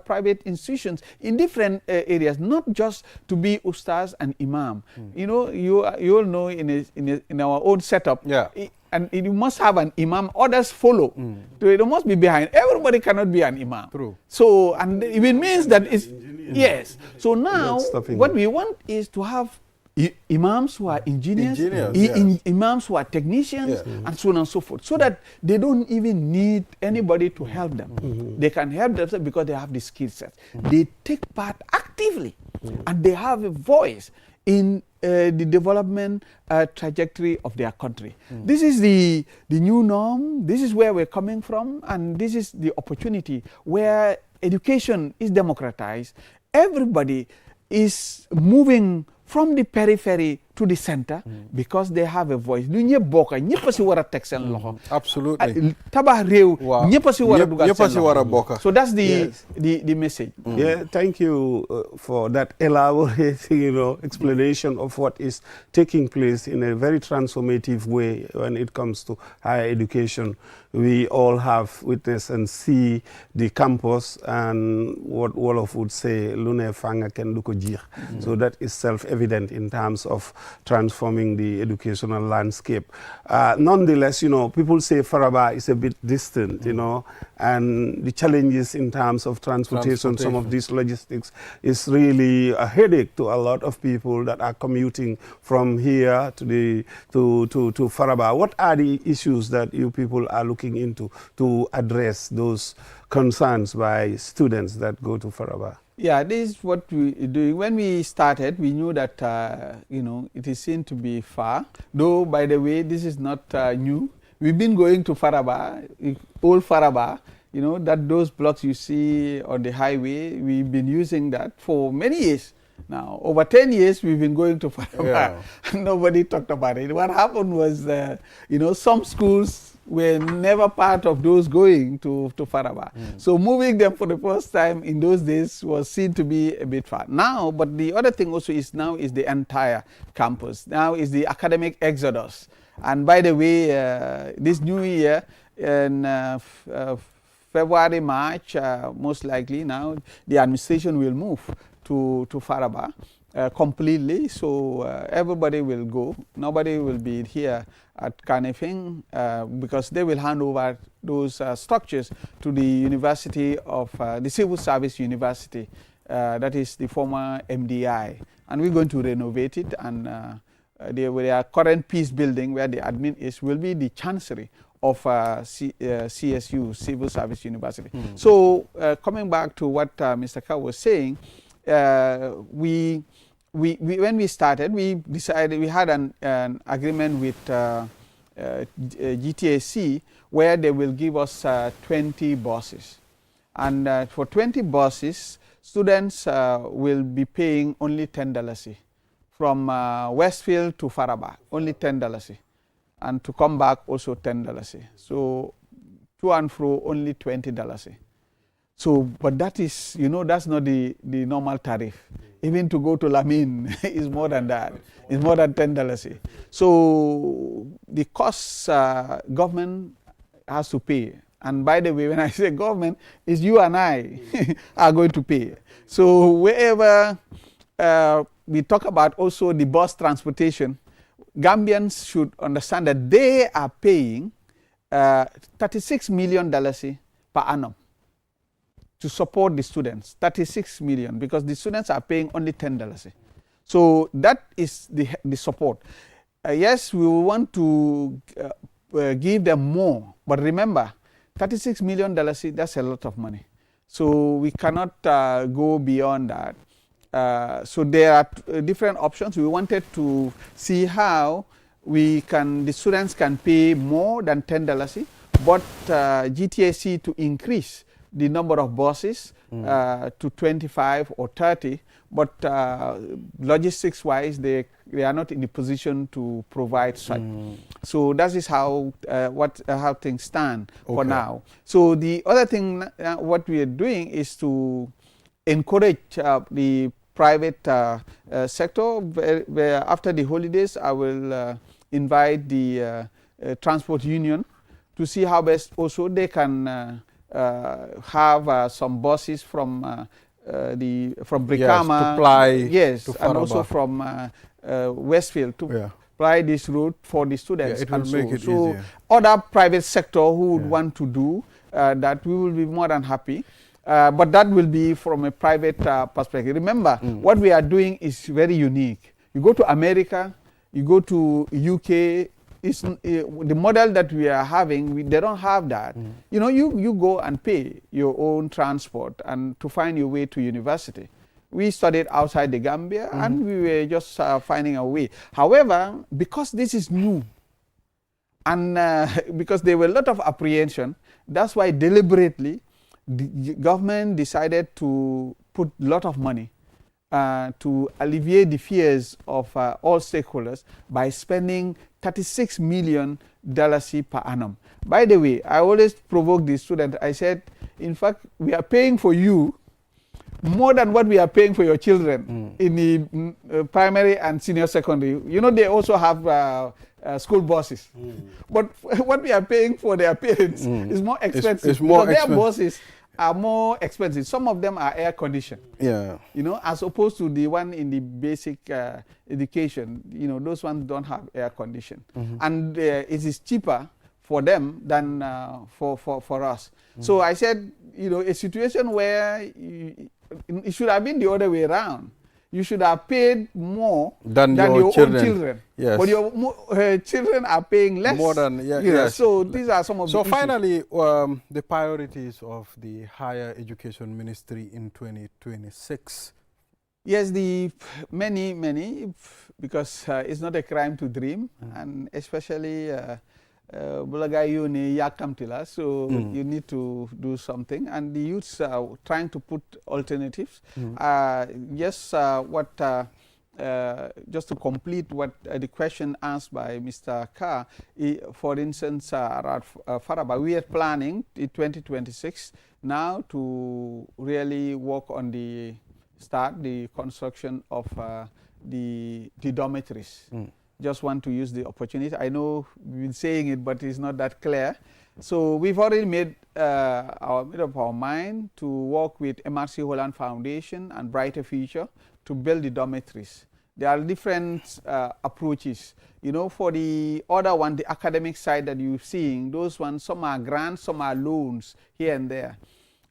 private institutions in different areas, not just to be ustaz and imam. You all know in our own setup, and you must have an imam, others follow. They must be behind. Everybody cannot be an imam. True. So, and it means that it's, yes. So now what we want is to have imams who are engineers, imams who are technicians, and so on and so forth, so that they don't even need anybody to help them. They can help themselves because they have the skill set. They take part actively, and they have a voice in the development trajectory of their country. This is the new norm. This is where we're coming from, and this is the opportunity where education is democratized. Everybody is moving from the periphery to the center because they have a voice. Absolutely. So that's the message. Yeah, thank you for that elaborate explanation of what is taking place in a very transformative way when it comes to higher education. We all have witnessed and see the campus and what Wolof would say, Lune Fanga Ken Luko Jir. So that is self-evident in terms of transforming the educational landscape. Nonetheless, people say Faraba is a bit distant, and the challenges in terms of transportation, some of these logistics is really a headache to a lot of people that are commuting from here to Faraba. What are the issues that you people are looking into to address those concerns by students that go to Faraba? Yeah, this is what we do. When we started, we knew that, it is seen to be far. Though, by the way, this is not new. We've been going to Faraba, old Faraba, that those blocks you see on the highway, we've been using that for many years. Now, over 10 years, we've been going to Faraba. Nobody talked about it. What happened was, some schools were never part of those going to Faraba. So moving them for the first time in those days was seen to be a bit far. Now, but the other thing also is now is the entire campus. Now is the academic exodus. And by the way, this new year, in February, March, most likely now, the administration will move to Faraba. completely. So everybody will go. Nobody will be here at Kanifing because they will hand over those structures to the University of the Civil Service University. That is the former MDI. And we're going to renovate it, and their current peace building where the admin is will be the chancery of CSU, Civil Service University. So coming back to what Mr. Ka was saying, when we started, we decided, we had an agreement with GTAC where they will give us 20 buses. And for 20 buses, students will be paying only $10 from Westfield to Faraba, only $10, and to come back also $10. So to and fro only $20. So, but that is, you know, that's not the normal tariff. Even to go to Lamin is more than that. It's more than $10. So the costs government has to pay. And by the way, when I say government, it's you and I are going to pay. So wherever we talk about also the bus transportation, Gambians should understand that they are paying $36 million per annum to support the students. 36 million, because the students are paying only $10. So that is the support. Yes, we want to give them more, but remember, $36 million, that's a lot of money. So we cannot go beyond that. So there are different options. We wanted to see how the students can pay more than $10, but GTAC to increase the number of buses to 25 or 30, but logistics-wise, they are not in the position to provide such. So that is how things stand for now. So the other thing, what we are doing is to encourage the private sector. Where after the holidays, I will invite the transport union to see how best also they can have some buses from Brikama, to ply, yes, to and also from Westfield to ply this route for the students. It will make it easier. Other private sector who would want to do that, we will be more than happy. But that will be from a private perspective. Remember, what we are doing is very unique. You go to America, you go to UK. It's, the model that we are having, they don't have that. You know, you go and pay your own transport and to find your way to university. We studied outside the Gambia and we were just finding a way. However, because this is new and because there were a lot of apprehension, that's why deliberately the government decided to put a lot of money to alleviate the fears of all stakeholders by spending $36 million per annum. By the way, I always provoke the student. I said, in fact, we are paying for you more than what we are paying for your children in the primary and senior secondary. You know, they also have school buses. But what we are paying for their parents is more expensive. It's more expensive. Their buses are more expensive. Some of them are air conditioned. Yeah. You know, as opposed to the one in the basic education, you know, those ones don't have air condition. And it is cheaper for them than for us. So I said, you know, a situation where it should have been the other way around. You should have paid more than your own children. Yes. But your children are paying less. More than, yes. So these are some of the issues. So finally, the priorities of the Higher Education Ministry in 2026. Yes, the many, because it's not a crime to dream, and especially Bulagayuni Yakamtila, so you need to do something, and the youths are trying to put alternatives. Yes, just to complete what the question asked by Mr. Ka, for instance, around Faraba, we are planning in 2026 now to really work on the construction of the dormitories. Just want to use the opportunity. I know we've been saying it, but it's not that clear. So we've already made made up our mind to work with MRC Holland Foundation and Brighter Future to build the dormitories. There are different approaches. You know, for the other one, the academic side that you're seeing, those ones, some are grants, some are loans here and there.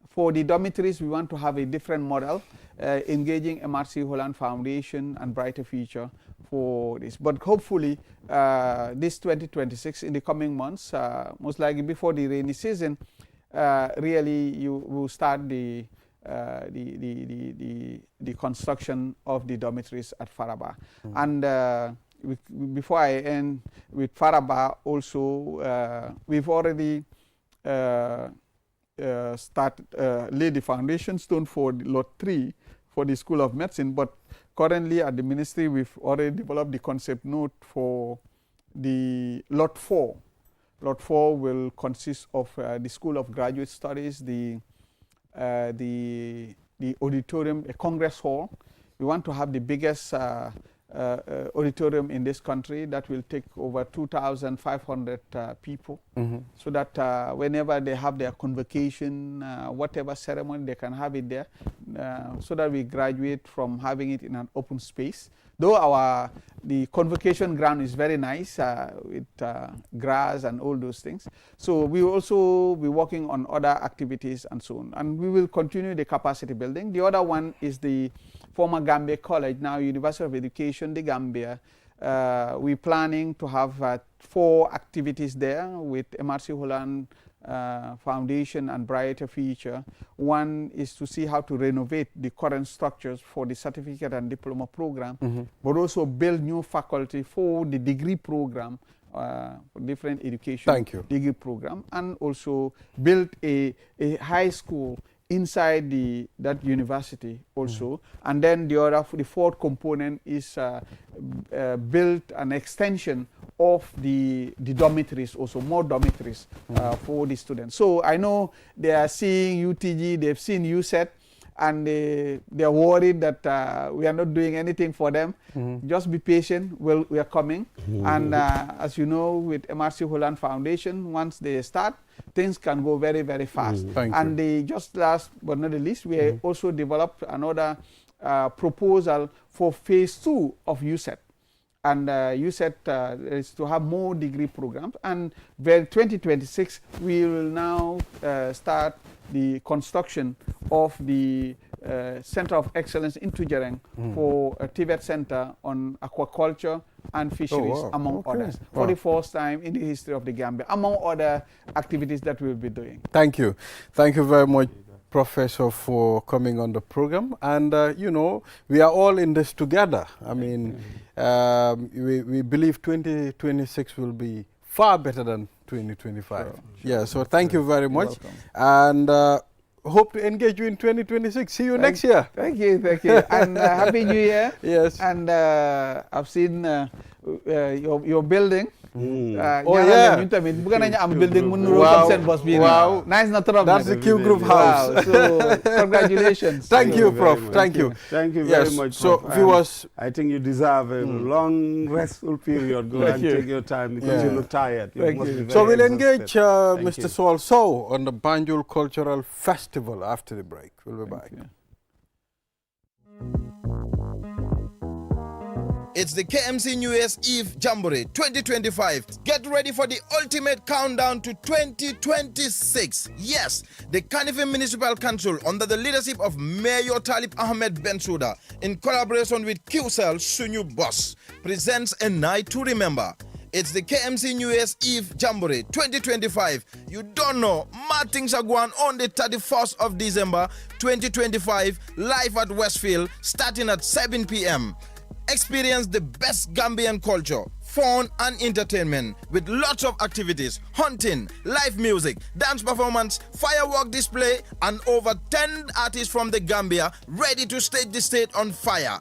For the dormitories, we want to have a different model, engaging MRC Holland Foundation and Brighter Future for this. But hopefully, this 2026, in the coming months, most likely before the rainy season, really you will start the construction of the dormitories at Faraba. And before I end with Faraba, also we've already laid the foundation stone for the lot 3 for the School of Medicine, but currently at the ministry we've already developed the concept note for the lot 4. Lot 4 will consist of the School of Graduate Studies, the auditorium, a Congress hall. We want to have the biggest auditorium in this country that will take over 2,500 people, so that whenever they have their convocation, whatever ceremony, they can have it there, so that we graduate from having it in an open space. Though the convocation ground is very nice with grass and all those things. So we will also be working on other activities and so on. And we will continue the capacity building. The other one is the former Gambia College, now University of Education, the Gambia. We're planning to have 4 activities there with MRC Holland Foundation and Brighter Future. One is to see how to renovate the current structures for the certificate and diploma program, but also build new faculty for the degree program, for different education degree program, and also build a high school inside that university also. And then the fourth component is build an extension of the dormitories, also more dormitories for the students. So I know they are seeing UTG, they've seen USET, and they're worried that we are not doing anything for them. Just be patient, we are coming. And as you know, with MRC Holland Foundation, once they start, things can go very, very fast. And just last but not the least, we also developed another proposal for phase 2 of USET. And USET is to have more degree programs. And by 2026, we will now start the construction of the Center of Excellence in Tujereng for a TVET Center on aquaculture and fisheries, among others, for the first time in the history of the Gambia, among other activities that we'll be doing. Thank you. Thank you very much, Professor, for coming on the program. And, you know, we are all in this together. I mean, we believe 2026 will be far better than 2025. Sure. Yeah, so thank you very much. And hope to engage you in 2026. See you next year. Thank you, thank you. And Happy New Year. Yes. And I've seen your building. Bukan hanya am building menurut bos bini. Wow. Nice na trop. That's the Q Group house. Wow. So congratulations. Thank you, Prof. Thank you. Thank you very much. So Prof. viewers, I think you deserve a long restful period. Go and take your time because you look tired. So we'll engage Mr. Saul Sow on the Banjul Cultural Festival after the break. We'll be back. It's the KMC New Year's Eve Jamboree 2025. Get ready for the ultimate countdown to 2026. Yes, the Kanifing Municipal Council, under the leadership of Mayor Talib Ahmed Bensouda, in collaboration with QCell Sunyu Boss, presents a night to remember. It's the KMC New Year's Eve Jamboree 2025. You don't know, mad things are going on the 31st of December 2025, live at Westfield, starting at 7 p.m. Experience the best Gambian culture, fun and entertainment with lots of activities, hunting, live music, dance performance, firework display, and over 10 artists from the Gambia ready to stage the state on fire.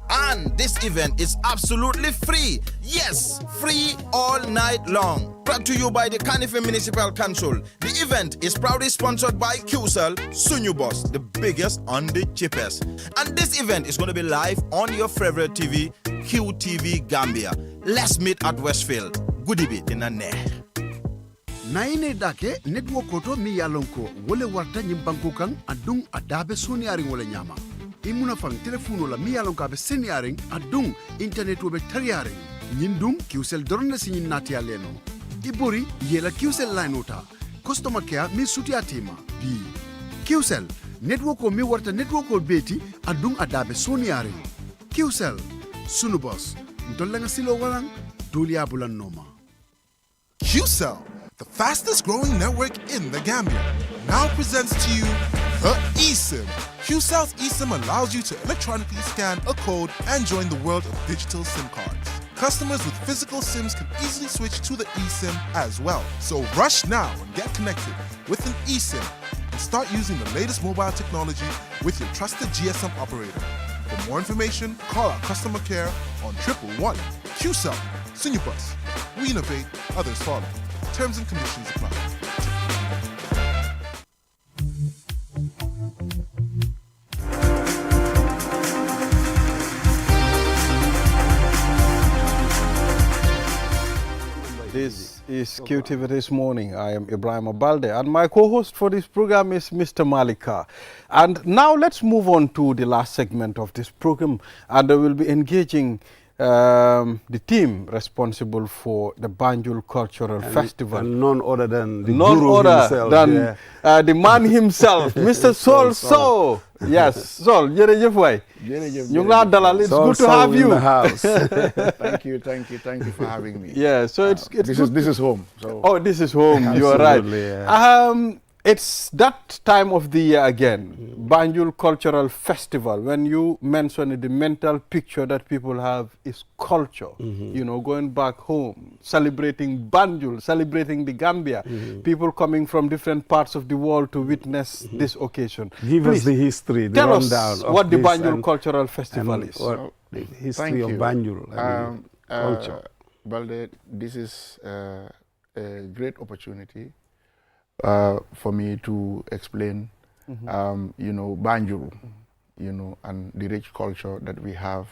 And this event is absolutely free. Yes, free all night long. Brought to you by the Kanifing Municipal Council. The event is proudly sponsored by QCell Sunyu Boss, the biggest and the cheapest. And this event is going to be live on your favorite TV, QTV Gambia. Let's meet at Westfield. Good evening, Nane. naine dake network koto mi yalonko wole warta nyimbanko kan adung adabe soniaring wala nyama imuna fang telefono la mi yalonko abe seniaring adung internet wobe tariaring nyindum kiusel dorna sinyin natia leno ibori yela kiusel line ota customer care mi sutia tima bi kiusel network ko mi warta network ko beti adung adabe soniaring kiusel sunu boss ndolla silo walang dulia bulan noma QCell, the fastest growing network in the Gambia, now presents to you the eSIM. QCell's eSIM allows you to electronically scan a code and join the world of digital SIM cards. Customers with physical SIMs can easily switch to the eSIM as well. So rush now and get connected with an eSIM and start using the latest mobile technology with your trusted GSM operator. For more information, call our customer care on 111. QCell, Senior Bus. We innovate, others follow. Terms and conditions apply. This is QTV This Morning. I am Ibrahim Abalde, and my co-host for this program is Mr. Malika. And now let's move on to the last segment of this program, and I will be engaging the team responsible for the Banjul Cultural Festival. And none other than the None guru other himself. than the man himself, Mr. Sol So. Yes, Sol, jërëjëf waay. Ñu ngi laa dalal. It's good to have you. In the house. Thank you for having me. Yeah, so it's this is home. So. Oh, this is home. You are right. Yeah. It's that time of the year again, Banjul Cultural Festival. When you mention it, the mental picture that people have is culture. You know, going back home, celebrating Banjul, celebrating the Gambia. People coming from different parts of the world to witness this occasion. Give us the history, the tell rundown us of what the this Banjul Cultural Festival is. The history of Banjul, culture. Balde, this is a great opportunity for me to explain, you know, Banjul, you know, and the rich culture that we have.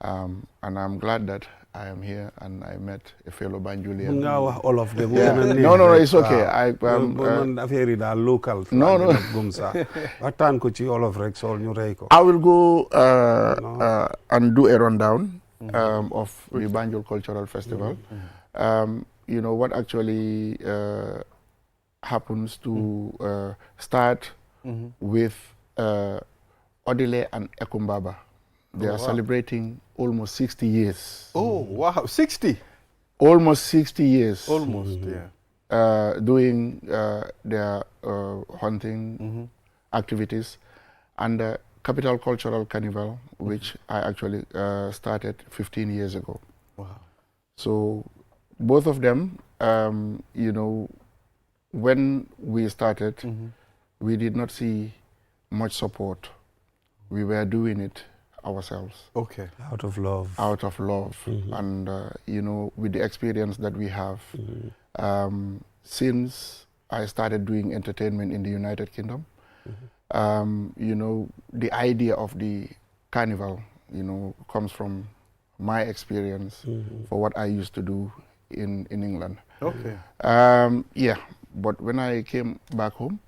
And I'm glad that I am here and I met a fellow Banjulian. All of them. Yeah. No, it's okay. Local. No. All of Rexol, I will go and do a rundown of the Banjul Cultural Festival. You know, what actually happens to start with Odile and Ekumbaba. They are celebrating almost 60 years. Oh, wow, 60? Almost 60 years. Almost, yeah. Doing their hunting activities. And the Capital Cultural Carnival, which I actually started 15 years ago. Wow. So both of them, you know, when we started, we did not see much support. We were doing it ourselves. Okay. Out of love. Out of love. And, you know, with the experience that we have, since I started doing entertainment in the United Kingdom, you know, the idea of the carnival, you know, comes from my experience for what I used to do in England. Okay. Yeah. But when I came back home,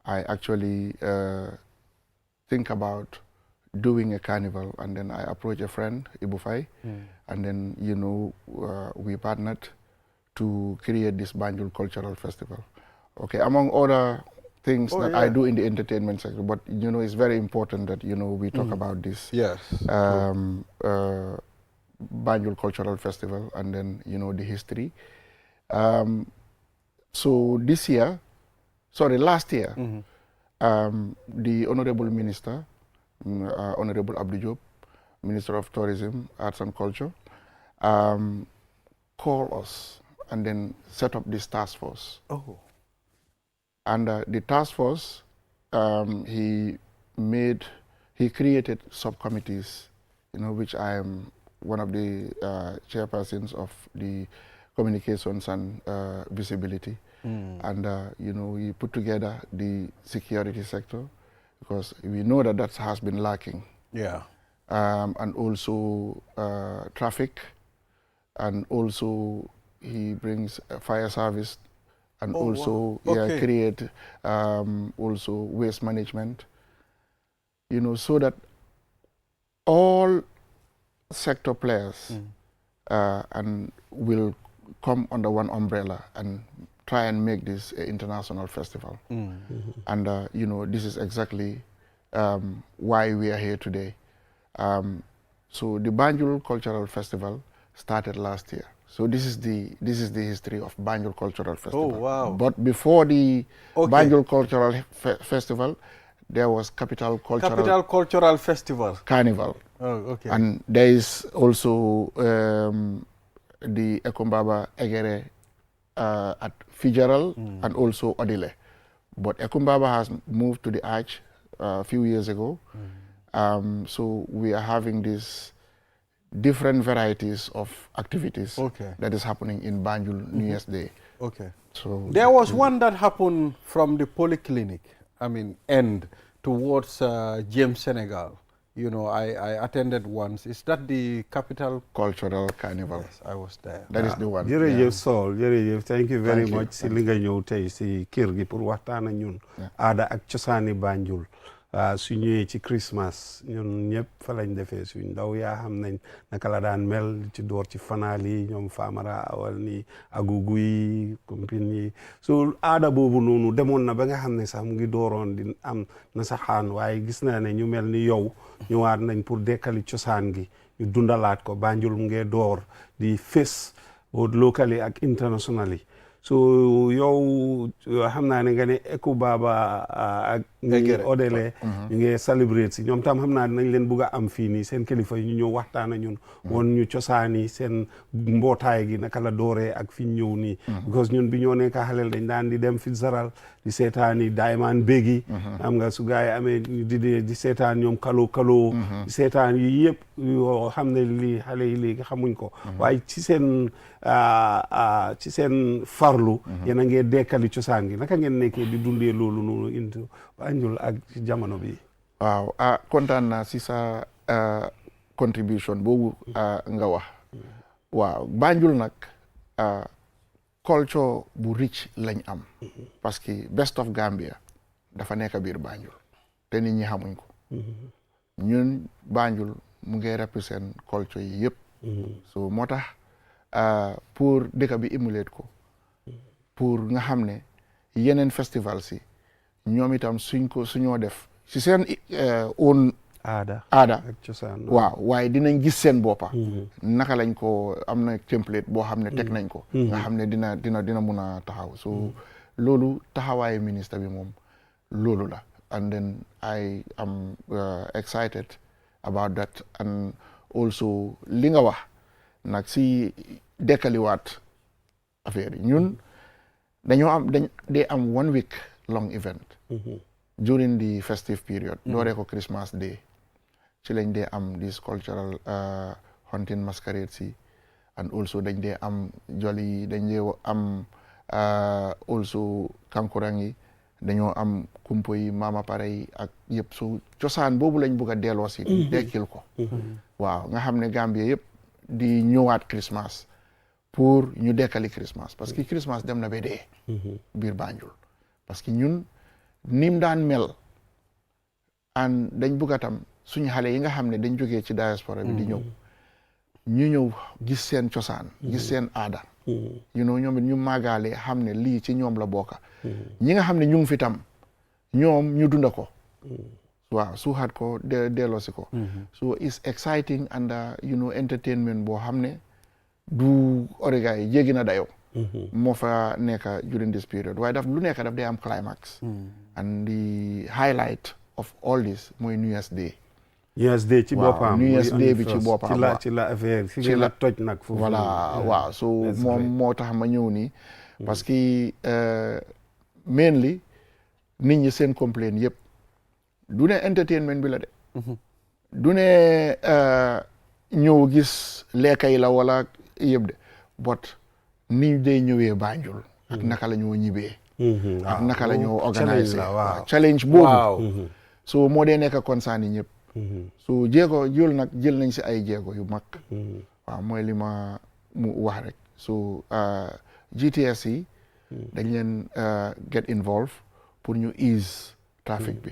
I actually think about doing a carnival, and then I approached a friend, Ibufai, and then, you know, we partnered to create this Banjul Cultural Festival. Okay, among other things that I do in the entertainment sector, but, you know, it's very important that, you know, we talk about this. Yes. Banjul Cultural Festival, and then, you know, the history. So last year, the Honorable Minister, Honorable Abdou Diop, Minister of Tourism, Arts and Culture, called us and then set up this task force. Oh. And the task force, he created subcommittees, you know, which I am one of the chairpersons of the communications and visibility. And, you know, we put together the security sector, because we know that that has been lacking. Yeah. And also traffic, and also he brings fire service and also create also waste management, you know, so that all sector players and will come under one umbrella and try and make this an international festival. And, you know, this is exactly why we are here today. So the Banjul Cultural Festival started last year. So this is the history of Banjul Cultural Festival. Oh, wow. But before the Banjul Cultural Festival, there was Capital Cultural Festival. Carnival. Oh, okay. And there is also the Ekumbaba Egere at Fijaral and also Odile. But Ekumbaba has moved to the Arch a few years ago. So we are having these different varieties of activities that is happening in Banjul New Year's Day. Okay. So there was one that happened from the polyclinic, I mean, end towards James Senegal. You know, I attended once. Is that the Capital Cultural Carnival? Yes, I was there. That is the one. jërëjëf Sol jërëjëf thank you very much si li nga ñëw tey si kër gi pour waxtaan ak ñun aada ak cosaani Banjul su ñëwee ci Christmas ñun ñëpp fa lañ defee suñ ndaw yaa xam nañ naka la daan mel ci door ci fanaal yi ñoom Famara awal ni agugu yi compagnie yi so aada boobu noonu demoon na ba nga xam ne sax mu ngi dooroon di am na saxaan waaye gis naa ne ñu mel ni yow ñëwaat nañ pour dekkali cosaan gi ñu dundalaat ko Banjul mu ngi door di fés locally ak internationally so yow xam naa ne nga ne Ekumbaba ak ñi Odele ñu ngi celebrate si ñoom tam xam naa dinañ leen bugg a am fii nii seen kilifa yi ñu ñëw waxtaan ak ñun woon ñu cosaani seen mbootaay gi naka la dooree ak fi ñu ñëw nii because ñun bi ñoo nekk xaleel dañ daan di dem fi zaral di seetaani Dayman Bégi xam nga su gaay amee di seetaan ñoom kalo di seetaan yi yëpp yoo xam ne lii xale yi léegi xamuñ ko waaye ci seen farlu yéen a ngee dekkali cosaan gi naka ngeen nekkee di dundee loolu noonu into Banjul ak ci jamono bi waaw kontaan naa si sa contribution boobu nga wax waaw Banjul nag culture bu rich lañ am parce que Best of Gambia dafa nekk biir Banjul te nit ñi xamuñ ko ñun Banjul mu ngi represent culture yi yëpp so moo tax pour dëkk bi émuler ko pour nga xam ne yeneen festival si ñoom itam suñoo def si seen own aada ak cosaan waaw waaye dinañ gis seen boppa naka lañ ko am na template boo xam ne teg nañ ko nga xam ne dina mun a taxaw so loolu taxawaayu ministre bi moom loolu la and then I am excited about that and also li nga wax nag si dekkaliwaat affaire yi ñun they am 1 week long event during the festive period dooree ko Christmas Day ci lañ dee am this cultural hunting masquerade si and also dañ dee am joli dañ dee am also kankurang yi dañoo am kumpo yi mama pare yi ak yëpp su cosaan boobu lañ bëgg a delloo si dekkil ko waaw nga xam ne Gambie yëpp di ñëwaat Christmas pour ñu dekkali Christmas parce que Christmas dem na ba dee biir Banjul parce que ñun nim daan mel and dañ bëgg a tam suñu xale yi nga xam ne dañ jógee ci diaspora bi di ñëw ñu ñëw gis seen cosaan gis seen aada you know ñoom it ñu màggaale xam ne lii ci ñoom la bokka ñi nga xam ne ñu ngi fi tam ñoom ñu dunda ko waaw suuxaat ko delloosi ko so it's exciting and you know entertainment boo xam ne du origa yi jéggi na dayoo moo fa nekka during this period waaye lu nekka daf day am climax and the highlight of all this mooy New Year's Day ci boppam New Year's Day bi ci boppam ci la affaire ci la toj nag foofu voilà waaw so moom moo tax ma ñëw nii parce que mainly nit ñi seen complaint yëpp du ne entertainment bi la de du ne ñëw gis lekka yi la wala yëpp de but ni day ñëwee Banjul ak naka la ñoo ñibbee ak naka la ñoo organiser challenge boobu so moo dee nekk concern yi ñëpp so jël nañ si ay jéego yu mag waaw mooy li ma mu wax rek so GTS yi dañ leen get involved pour ñu ease trafic bi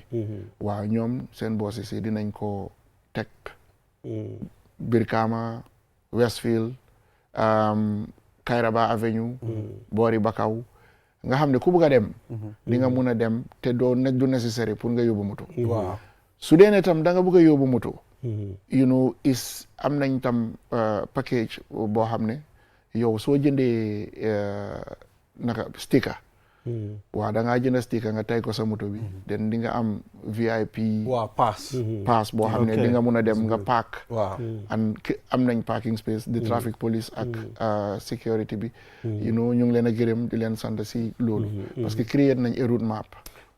waaw ñoom seen bossi si dinañ ko teg Brikama Westfield Kairaba Avenue boori Bakaw nga xam ne ku bëgg a dem di nga mun a dem te doo nekk du nécessaire pour nga yóbbu moto waaw su dee ne tam da nga bëgg a yóbbu moto you know am nañ tam package boo xam ne yow soo jëndee naka sticker waaw da ngaa jënd sticker nga tay ko sa moto bi den di nga am VIP waaw pass boo xam ne di nga mun a dem nga park waaw and am nañ parking space di traffic police ak security bi you know ñu ngi leen a gërëm di leen sant si loolu parce que créer nañ a route map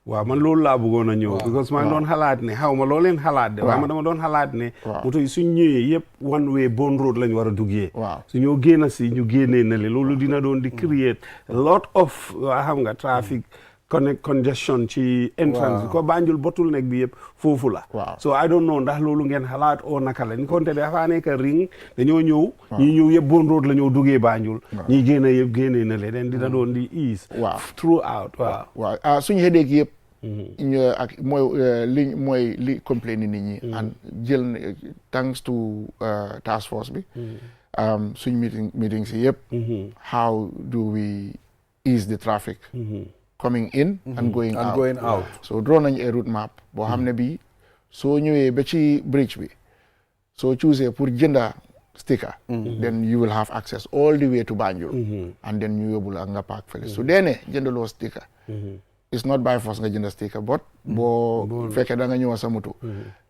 waaw man loolu laa bëggoon a ñëw because maa ngi doon xalaat ne xaw ma loo leen xalaat de waaye man dama doon xalaat ne moto yi suñ ñëwee yëpp one way bon road lañ war a duggee su ñoo génn si ñu génnee na le loolu dina doon di create a lot of waa xam nga trafic congestion ci entrance ko Banjul bottleneck bi yëpp foofu la so I don't know ndax loolu ngeen xalaat o naka la ni konte dafa nekk ring dañoo ñëw ñi ñëw yëpp bon road la ñoo duggee Banjul ñi génne yëpp génnee na le den dina doon di ease throughout waaw suñu headache yëpp ak mooy li complain nit ñi and jël thanks to task force bi suñ meeting si yëpp how do we ease the traffic coming in and going out so draw nañ a route map boo xam ne bii soo ñëwee ba ci bridge bi soo choosee pour jënda sticker then you will have access all the way to Banjul and then ñu yóbbu la nga park fële su dee ne jëndaloo sticker it's not by force nga jënd sticker but boo fekkee da nga ñëw sa moto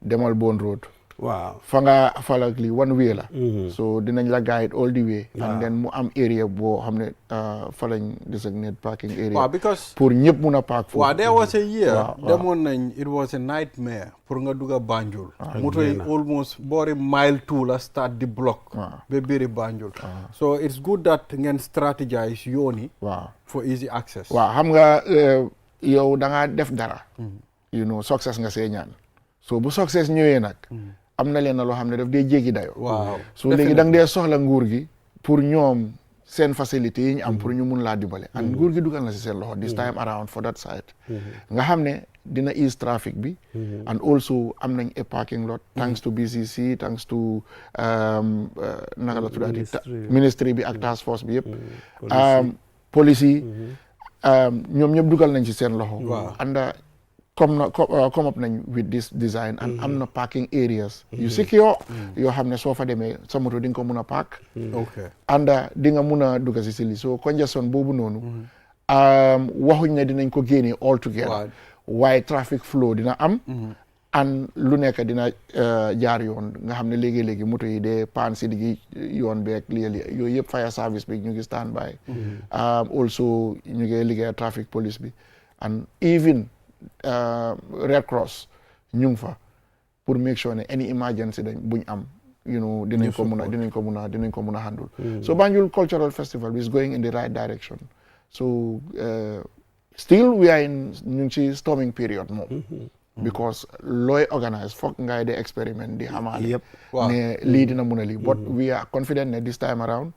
demal Bond Road waaw fa nga falak li one way la so dinañ la guide all the way and then mu am area boo xam ne fa lañ designate parking area waaw because pour ñëpp mun a park foofu waaw there was a year demoon nañ it was a nightmare pour nga dugga Banjul moto yi almost boori mile 2 la start di block ba biiri Banjul so it's good that ngeen strategize yoon yi for easy access waaw xam nga yow da nga def dara you know success nga see ñaan so bu success ñëwee nag am na leen loo xam ne daf dee jéggi dayo so léegi da nga dee soxla nguur gi pour ñoom seen facilité yi ñu am pour ñu mun laa dimbale and nguur gi dugal na si seen loxo this time around for that side nga xam ne dina ease traffic bi and also am nañ a parking lot thanks to BCC thanks to naka la tuddaati ministry bi ak task force bi yëpp police yi ñoom ñëpp dugal nañ ci seen loxo anda come up nañ with this design and am na parking areas yu secure yoo xam ne soo fa demee sa moto di nga ko mun a park anda di nga mun a dugga si sili so congestion boobu noonu waxuñ ne dinañ ko génnee all together waaye traffic flow dina am and lu nekk dina jaar yoon nga xam ne léegi-léegi moto yi dee paan si diggi yoon beeg lii yooyu yëpp fire service bi ñu ngi stand by also ñu ngi liggéey traffic police bi and even Red Cross ñu ngi fa pour make sure ne any emergency dañ buñ am you know dinañ ko mun a handle so Banjul Cultural Festival is going in the right direction so still we are in ñu ngi ci storming period moom because looy organize foog ngay de experiment di xamaale ne lii dina mun a lii but we are confident ne this time around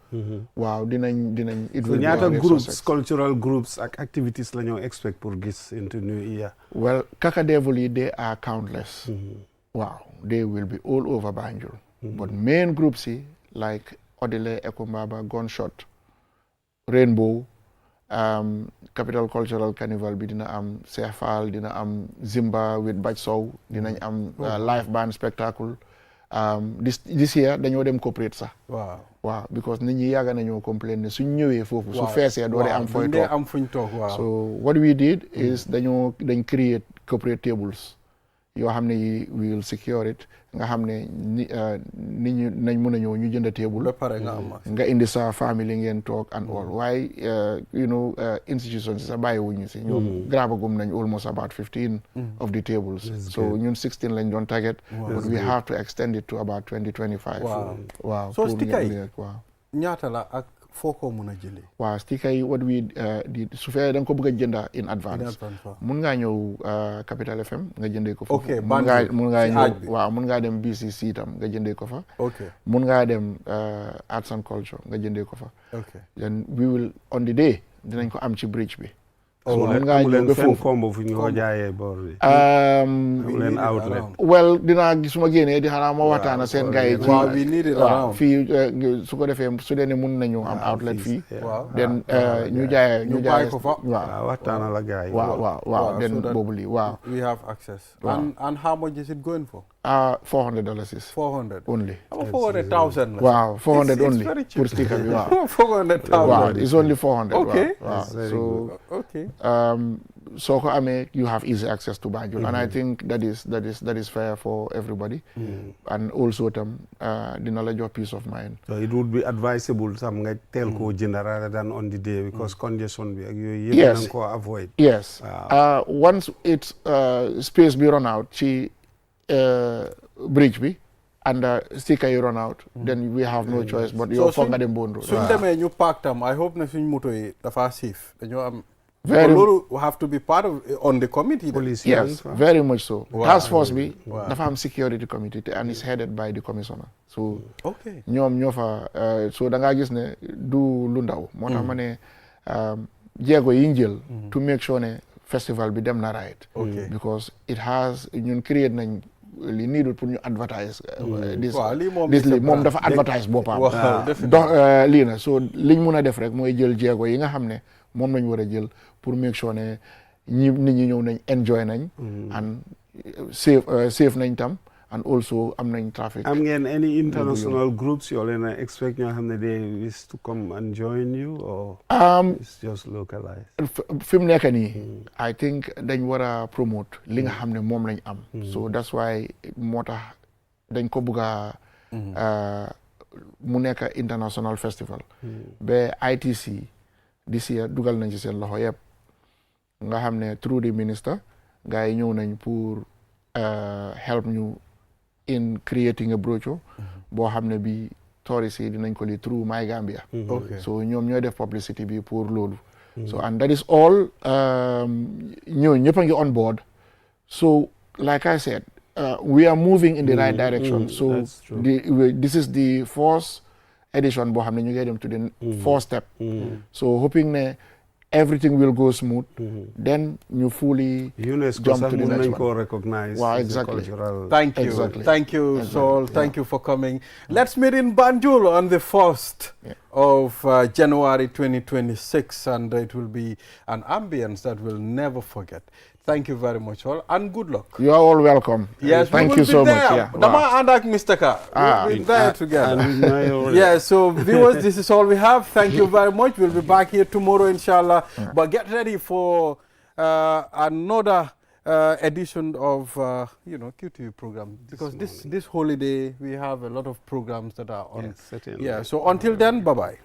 waaw dinañ it will ñaata groups cultural groups ak activities la ñoo expect pour gis into new year well Kakadevil yi they are countless wow they will be all over Banjul but main groups yi like Odile Ekumbaba Gunshot Rainbow Capital Cultural Carnival bi dina am Cheikh Fall dina am Zimba with Baj Sow dinañ am live band spectacle this year dañoo dem corporate sax waaw because nit ñi yàgg nañoo complain ne suñ ñëwee foofu su feesee doo dee am fuñ toog so what we did is dañ create corporate tables yoo xam ne yi we will secure it nga xam ne nit ñi nañ mën a ñëw ñu jënd table nga indi sa famille ngeen toog and all waaye you know institutions sa bàyyiwuñu si ñoom grabagum nañ almost about 15 of the tables so ñun 16 lañ doon target but we have to extend it to about 20-25 waaw so sticker yi ñaata la ak foo ko mën a jëlee waaw sticker yi what we di su fekkee da nga ko bëgg a jënda in advance mun ngaa ñëw Capital FM nga jëndee ko fa mun ngaa ñëw waaw mun ngaa dem BCC tam nga jëndee ko fa mun ngaa dem Arts and Culture nga jëndee ko fa then we will on the day dinañ ko am ci bridge bi. so mën ngaa ñëw ba foofu combo fu ñu ko jaayee bor bi. leen outlet. well dinaa gis su ma génnee di xanaa ma waxtaana seen gars yi. waaw fii su ko defee su dee ne mun nañu am outlet fii. den ñu jaayee ko fa. waaw waxtaana la gars yi. waaw den boobu lii waaw. we have access. and how much is it going for? $400 is. 400 only. 400,000. Wow, 400 only. For sticker, wow. 400,000. Wow, it's only 400. Okay. Wow. So, okay. So you have easy access to Banjul, and I think that is fair for everybody, and also the knowledge of peace of mind. So it would be advisable some tell ko jënd rather than on the day because congestion bi ak yoy yes. ko avoid. Yes. Once it's space be run out, bridge bi and sticker you run out, then we have no choice but you fonga dem bondu. So demé ñu park tam, I hope na suñ moto yi dafa safe. Dañu am have to be part of on the committee. Police, yes, very much so. Task force bi dafa am security committee and is headed by the commissioner. So okay. ñoom ñoo fa so da nga gis ne du lu ndaw. Moo tax ma ne jéego yi ñu jël to make sure ne festival bi dem na right. Because it has ñun create nañ li needul pour ñu advertise this moom dafa advertise boppam donc lii na so liñ mun a def rek mooy jël jéego yi nga xam ne moom lañ war a jël pour make sure ne nit ñi ñëw nañ enjoy nañ and safe nañ tam and also am nañ traffic. Am ngeen any international groups yoo leen expect ñoo xam ne they wish to come and join you or it's just localized? Fi mu nekk nii I think dañ war a promote li nga xam ne moom lañ am. So that's why moo tax dañ ko bëgg a mu nekk international festival. Ba ITC this year dugal nañ ci seen loxo yëpp nga xam ne through the minister gars yi ñëw nañ pour help ñu in creating a brochure boo xam ne bi tourist yi dinañ ko li through My Gambia. So ñoom ñooy def publicity bi pour loolu. So and that is all ñooñu ñëpp a ngi on board. So like I said we are moving in the right direction. So this is the fourth edition boo xam ne ñu ngi dem to the fourth step. So hoping ne everything will go smooth. Then you fully jump to the next one. Recognize exactly. Thank you. Exactly. Thank you, Saul. Thank you for coming. Let's meet in Banjul on the 1st of January 2026, and it will be an ambience that we'll never forget. Thank you very much, all, and good luck. You are all welcome. Yes, thank you so much. Yeah. Dama and Mr. Ka. We'll be there together. Yeah, so viewers, this is all we have. Thank you very much. We'll be back here tomorrow, inshallah. But get ready for another edition of QTV program, because this holiday we have a lot of programs that are on. Yes, certainly. Yeah. So until then, bye bye.